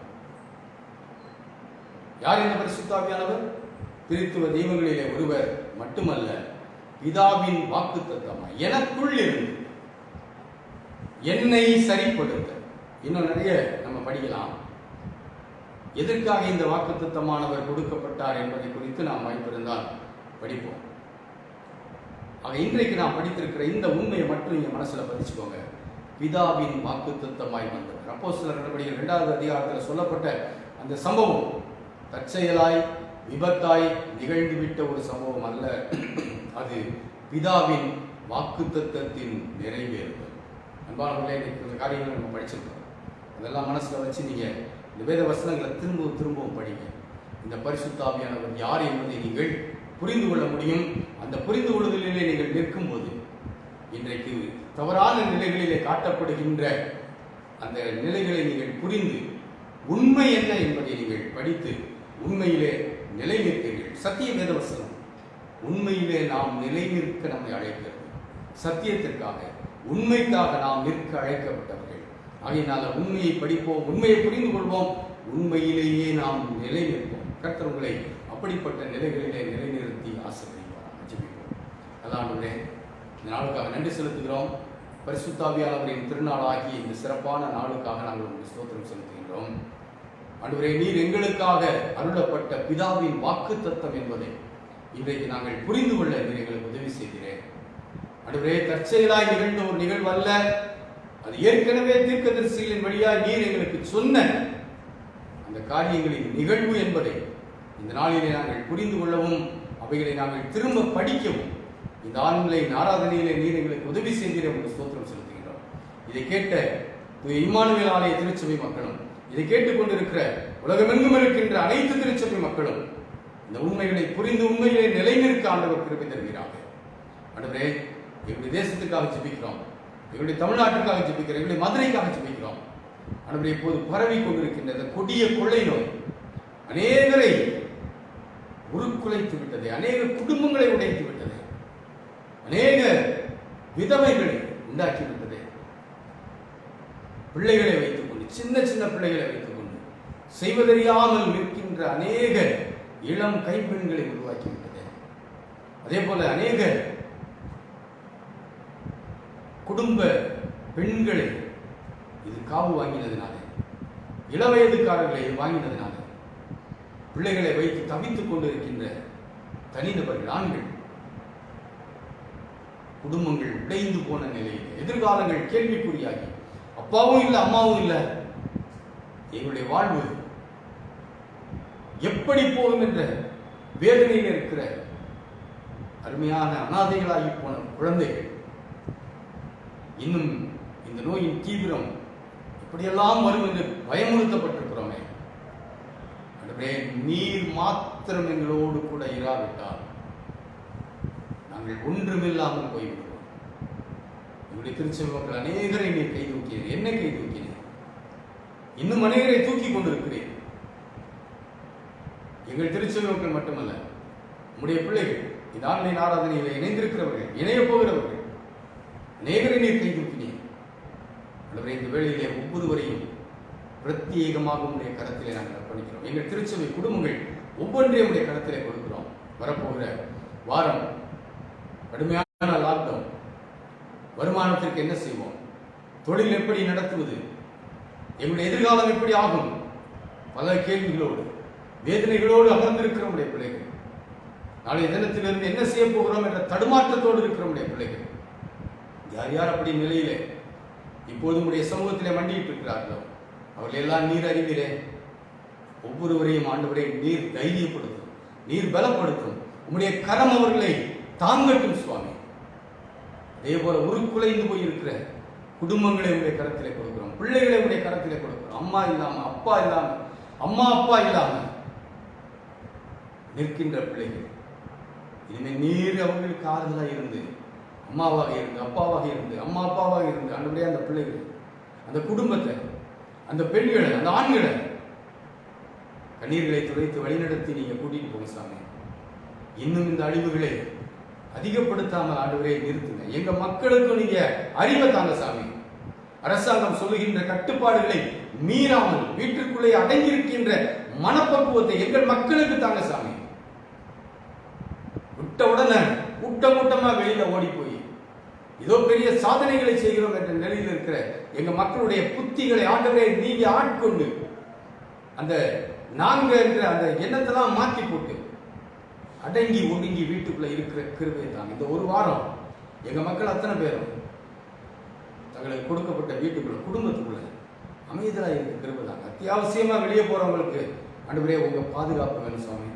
யார் இந்த பரிசுத்த ஆவியானவர்? திருத்துவ தெய்வங்களிலே ஒருவர் மட்டுமல்ல, பிதாவின் வாக்குத்தத்தமாய் எனக்குள் இருந்து என்னை சரிப்படுத்த. இன்னும் நிறைய நம்ம படிக்கலாம். எதற்காக இந்த வாக்குத்தத்தமானவர் கொடுக்கப்பட்டார் என்பதை குறித்து நாம் வாய்ப்பிருந்தால் படிப்போம். ஆக இன்றைக்கு நாம் படித்திருக்கிற இந்த உண்மையை மட்டும் நீங்க மனசுல பதிச்சுக்கோங்க. பிதாவின் வாக்குத்தத்தமாய் வந்தவர். அப்போஸ்தலர் நடவடிக்கைகள் 2ஆவது அதிகாரத்தில் சொல்லப்பட்ட அந்த சம்பவம் தற்செயலாய் விபத்தாய் நிகழ்ந்துவிட்ட ஒரு சம்பவம் அல்ல. அது பிதாவின் வாக்குத்தத்தத்தின் நிறைவேறுதல். அன்பானவர்களே, இந்த காரியங்களை நம்ம படிச்சிருக்கோம். அதெல்லாம் மனசுல வச்சு நீங்க இந்த வேத வசனங்களை திரும்பவும் படிங்க. இந்த பரிசுத்த ஆவியானவர் யார் என்பதை நீங்கள் புரிந்து கொள்ள முடியும். அந்த புரிந்து கொள்வதிலே நீங்கள் நிற்கும் போது இன்றைக்கு தவறான நிலைகளிலே காட்டப்படுகின்ற அந்த நிலைகளை நீங்கள் புரிந்து உண்மை என்ன என்பதை நீங்கள் படித்து உண்மையிலே நிலை நிற்பீர்கள். சத்திய வேத வசனம் உண்மையிலே நாம் நிலை நிற்க நம்மை அழைக்கிறது. சத்தியத்திற்காக உண்மைக்காக நாம் நிற்க அழைக்கப்பட்டவர்கள். ஆகையினால உண்மையை படிப்போம், உண்மையை புரிந்து கொள்வோம், உண்மையிலேயே நாம் நிலை நிற்போம். கர்த்தர் உங்களை அப்படிப்பட்ட நிலைகளிலே நிலைநிறுத்தி ஆசீர்வதிப்பார். ஜெபிப்போம். அதாண்டவரே, இந்த நாளுக்காக நன்றி செலுத்துகிறோம். பரிசுத்த ஆவியானவரின் திருநாளாகிய இந்த சிறப்பான நாளுக்காக நாங்கள் உங்களுக்கு ஸ்தோத்திரம் செலுத்துகின்றோம். ஆண்டவரே, நீர் எங்களுக்காக அருளப்பட்ட பிதாவின் வாக்குத்தத்தம் என்பதை இன்றைக்கு நாங்கள் புரிந்து கொள்ள நீர் எங்களுக்கு உதவி செய்கிறேன். ஆண்டவரே, தற்செயலாய் நிகழ்ந்த ஒரு நிகழ்வு அல்ல, அது ஏற்கனவே தீர்க்கதரிசிகளின் வழியாய் நீர் எங்களுக்கு சொன்ன அந்த காரியங்களின் நிகழ்வு என்பதை இந்த நாளிலே நாங்கள் புரிந்து கொள்ளவும் அவைகளை நாங்கள் திரும்ப படிக்கவும் இந்த ஆன்லைன் ஆராதனையிலே நீர் எங்களுக்கு உதவி செய்கிற ஒரு ஸ்தோத்திரம் செலுத்துகின்றோம். இதை கேட்ட இம்மானுவேல் ஆலய திருச்சபை மக்களும், இதை கேட்டுக்கொண்டிருக்கிற உலகமெங்கும் இருக்கின்ற அனைத்து திருச்சபை மக்களும் இந்த உண்மைகளை புரிந்து உண்மையிலே நிலைநிற்க ஆண்டவர் கிருபை தருகிறார்கள். ஆண்டவரே, எங்களுடைய தேசத்துக்காக ஜெபிக்கிறோம், எங்களுடைய தமிழ்நாட்டுக்காக ஜெபிக்கிறோம், எங்களுடைய மதுரைக்காக ஜெபிக்கிறோம். ஆண்டவரே, இப்போது பரவி கொண்டிருக்கின்ற இந்த கொடிய கொள்ளை நோய் அநேகரை உருக்குலைத்து விட்டது, அநேக குடும்பங்களை உடைத்து விட்டது, அநேக விதவைகளை உண்டாக்கிவிட்டது. பிள்ளைகளை வைத்துக் கொண்டு, சின்ன சின்ன பிள்ளைகளை வைத்துக் கொண்டு செய்வதறியாமல் நிற்கின்ற அநேக இளம் கைப்பெண்களை உருவாக்கிவிட்டது. அதே போல அநேக குடும்ப பெண்களை இது காவு வாங்கினதுனால, இளவயதுக்காரர்களை வாங்கினதுனால பிள்ளைகளை வைத்து தவித்துக் கொண்டிருக்கின்ற தனிநபர்கள், ஆண்கள், குடும்பங்கள் உடைந்து போன நிலையில், எதிர்காலங்கள் கேள்விக்குறியாகி, அப்பாவும் இல்லை அம்மாவும் இல்லை, எங்களுடைய வாழ்வு எப்படி போகும் என்ற வேதனையில் இருக்கிற அருமையான அனாதைகளாகி போன குழந்தைகள், இன்னும் இந்த நோயின் தீவிரம் இப்படியெல்லாம் வரும் என்று பயமுறுத்தப்பட்டிருக்கிறோமே. ஆண்டவரே, நீர் மாத்திரம் எங்களோடு கூட இராவிட்டால் நாங்கள் ஒன்றுமில்லாமல் போய்விடுவோம். என்னுடைய திருச்சபை மக்கள் அநேகரை நீர் கை தூக்கினீர், என்னை கை தூக்கினீர், இன்னும் அநேகரை தூக்கி கொண்டிருக்கிறேன். எங்கள் திருச்சபை மக்கள் மட்டுமல்ல, நம்முடைய பிள்ளைகள், இந்த ஆன்லைன் ஆராதனையில் இணைந்திருக்கிறவர்கள், இணைய போகிறவர்கள், அநேகரை நீர் கை தூக்கினீர். இந்த வேளையிலே ஒவ்வொருவரையும் பிரத்யேகமாக உடைய கரத்திலே நாங்கள் அர்ப்பணிக்கிறோம். எங்கள் திருச்சபை குடும்பங்கள் ஒவ்வொன்றையும் உடைய கரத்திலே கொடுக்கிறோம். வரப்போகிற வாரம் கடுமையான லாக்டவுன், வருமானத்திற்கு என்ன செய்வோம், தொழில் எப்படி நடத்துவது, எங்களுடைய எதிர்காலம் எப்படி ஆகும், பல கேள்விகளோடு வேதனைகளோடு அமர்ந்திருக்கிற உடைய பிள்ளைகள், நாளைய தினத்திலிருந்து என்ன செய்ய போகிறோம் என்ற தடுமாற்றத்தோடு இருக்கிற உடைய பிள்ளைகள், யார் யார் அப்படி நிலையிலே இப்போது உடைய சமூகத்திலே மண்டிட்டு இருக்கிறார்களோ அவர்கள் எல்லாம் நீர் அறிவீரே. ஒவ்வொருவரையும் ஆண்டவரை நீர் தைரியப்படுத்தும், நீர் பலப்படுத்தும், உம்முடைய கரம் அவர்களை தாங்கட்டும் சுவாமி. அதே போல உருக்குலைந்து போயிருக்கிற குடும்பங்களை உடைய கரத்திலே கொடுக்கிறோம், பிள்ளைகளை உடைய கரத்திலே கொடுக்கிறோம். அம்மா இல்லாம, அப்பா இல்லாம, அம்மா அப்பா இல்லாம நிற்கின்ற பிள்ளைகள், இனிமேல் நீர் அவர்களுக்கு ஆறுதலாக இருந்து, அம்மாவாக இருந்து, அப்பாவாக இருந்து, அம்மா அப்பாவாக இருந்து, ஆண்டவரே அந்த பிள்ளைகள், அந்த குடும்பத்தை, அந்த பெண்களை, அந்த ஆண்களை கண்ணீர்களை துடைத்து வழிநடத்தி நீங்க கூட்டிட்டு போங்க சாமி. இன்னும் இந்த அழிவுகளை அதிகப்படுத்தாமல் ஆண்டவரே நிறுத்துங்க. எங்க மக்களுக்கு நீங்க அறிவை தாங்க சாமி. அரசாங்கம் சொல்லுகின்ற கட்டுப்பாடுகளை மீறாமல் வீட்டுக்குள்ளே அடங்கியிருக்கின்ற மனப்பக்குவத்தை எங்கள் மக்களுக்கு தாங்க சாமி. விட்ட உடனே கூட்டமா வெளியில ஓடி போய் ஏதோ பெரிய சாதனைகளை செய்கிறோம் என்ற நிலையில் இருக்கிற எங்க மக்களுடைய புத்திகளை ஆண்டவரே நீங்க ஆட்கொண்டு அந்த நாங்க என்ற அந்த எண்ணத்தெல்லாம் மாற்றி போட்டு அடங்கி ஒடுங்கி வீட்டுக்குள்ள இருக்கிற கிருபை தான். இந்த ஒரு வாரம் எங்க மக்கள் அத்தனை பேரும் தங்களுக்கு கொடுக்கப்பட்ட வீட்டுக்குள்ள, குடும்பத்துக்குள்ள அமைதியா இருக்க கிருபை தான். அத்தியாவசியமா வெளியே போறவங்களுக்கு ஆண்டவரே உங்க பாதுகாப்பு வேணும் சுவாமி.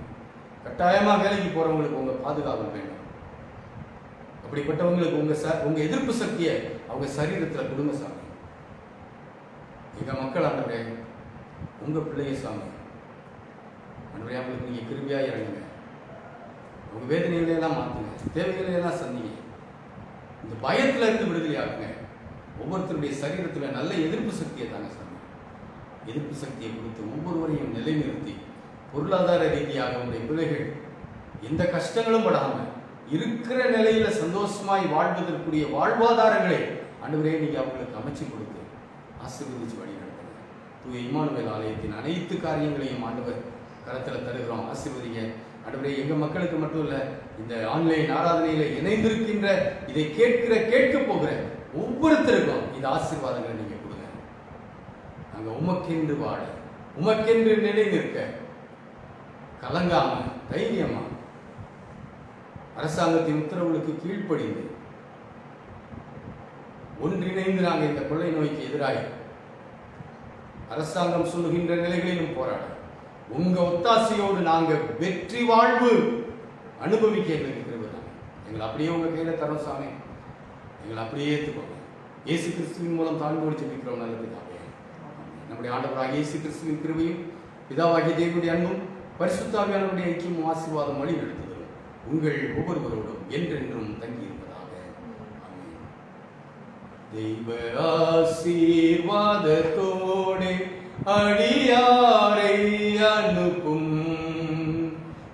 கட்டாயமா வேலைக்கு போறவங்களுக்கு உங்க பாதுகாப்பு வேணும். அப்படிப்பட்டவங்களுக்கு உங்க எதிர்ப்பு சக்தியை அவங்க சரீரத்துல கொடுங்க சாமி. எங்க மக்கள் ஆண்டவரே உங்க பிள்ளைய சாமி, ஆண்டவரே அவங்களுக்கு நீங்க கிருபையா இறங்குங்க. உங்க வேதனைகளை எல்லாம் மாத்துங்க, தேவைகளை எல்லாம் சந்திங்க. இந்த பயத்துல இருந்து விடுதலை ஆகுங்க. ஒவ்வொருத்தருடைய சரீரத்துல நல்ல எதிர்ப்பு சக்தியை தாங்க சாமி. எதிர்ப்பு சக்தியை கொடுத்து ஒவ்வொருவரையும் நிலைநிறுத்தி பொருளாதார ரீதியாக உடைய பிள்ளைகள் எந்த கஷ்டங்களும் படாம இருக்கிற நிலையில சந்தோஷமாய் வாழ்வதற்குரிய வாழ்வாதாரங்களை ஆண்டவரே நீங்க அவங்களுக்கு அமைச்சு கொடுத்து ஆசீர்வதிச்சு வழி நடத்துங்க. தூய இம்மானுவேல் ஆலயத்தின் அனைத்து காரியங்களையும் ஆண்டவர் கரத்துல தருகிறோம். ஆசீர்வதிங்க ஆண்டவரே. எங்க மக்களுக்கு மட்டும் இல்ல, இந்த ஆன்லைன் ஆராதனையில இணைந்திருக்கின்ற, இதை கேட்க போகிற ஒவ்வொருத்தருக்கும் இந்த ஆசீர்வாதங்களை நீங்க கொடுங்க. நாங்க உமக்கென்று வாழ, உமக்கென்று நிலை நிற்க, கலங்காம தைரியமா அரசாங்கத்தின் உத்தரவுகளுக்கு கீழ்ப்படிந்து ஒன்றிணைந்து நாங்கள் இந்த கொள்ளை நோய்க்கு எதிராக அரசாங்கம் சொல்லுகின்ற நிலைகளிலும் போராட உங்க ஒத்தாசையோடு நாங்க வெற்றி வாழ்வு அனுபவிக்க எங்களுக்கு இருக்கிறது. எங்களை அப்படியே உங்க கையில தரோம் சாமி. எங்களை அப்படியே ஏற்றுக்கோங்க. இயேசு கிறிஸ்துவின் மூலம் தாழ்வோடு ஜெபிக்கிறோம் நல்ல பிதாவே. நம்முடைய ஆண்டவராக இயேசு கிறிஸ்துவின் கிருபையும் பிதாவாகிய தேவனுடைய அன்பும் பரிசுத்தாவியானவருடைய ஐக்கியமும் ஆசீர்வாதம் வழி நடத்துதலும் உங்கள் ஒவ்வொருவரோடும் என்றென்றும் தங்கியிருப்பதாக. தெய்வ ஆசீர்வாதத்தோடு அடியாரை அனுப்பும்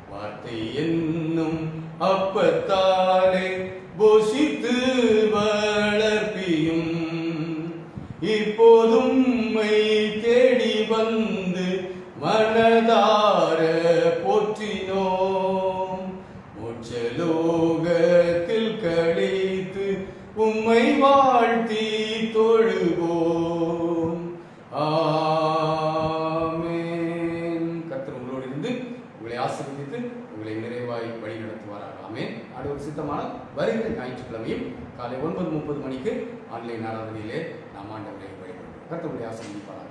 வார்த்தை என்னும் அப்பத்தாலே போஷித்து வளர்ப்பியும் இப்போதும் தேடி வந்து மனதார போற்றினோம். மோட்சலோகத்தில் கழித்து உம்மை வாழ்த்தி தொழுவோம். ஆமென். கர்த்தர் உங்களோடு இருந்து உங்களை ஆசீர்வதித்து உங்களை நிறைவாய் வழி நடத்துவாராக. ஆமென். ஆண்டவர் சித்தமான வருகிற ஞாயிற்றுக்கிழமையும் காலை 9:30 மணிக்கு ஆன்லைன் ஆராதனையிலே நாம் ஆண்டவரை வழிபடுவோம். கர்த்தர் உங்களை ஆசீர்வதிப்பாராக.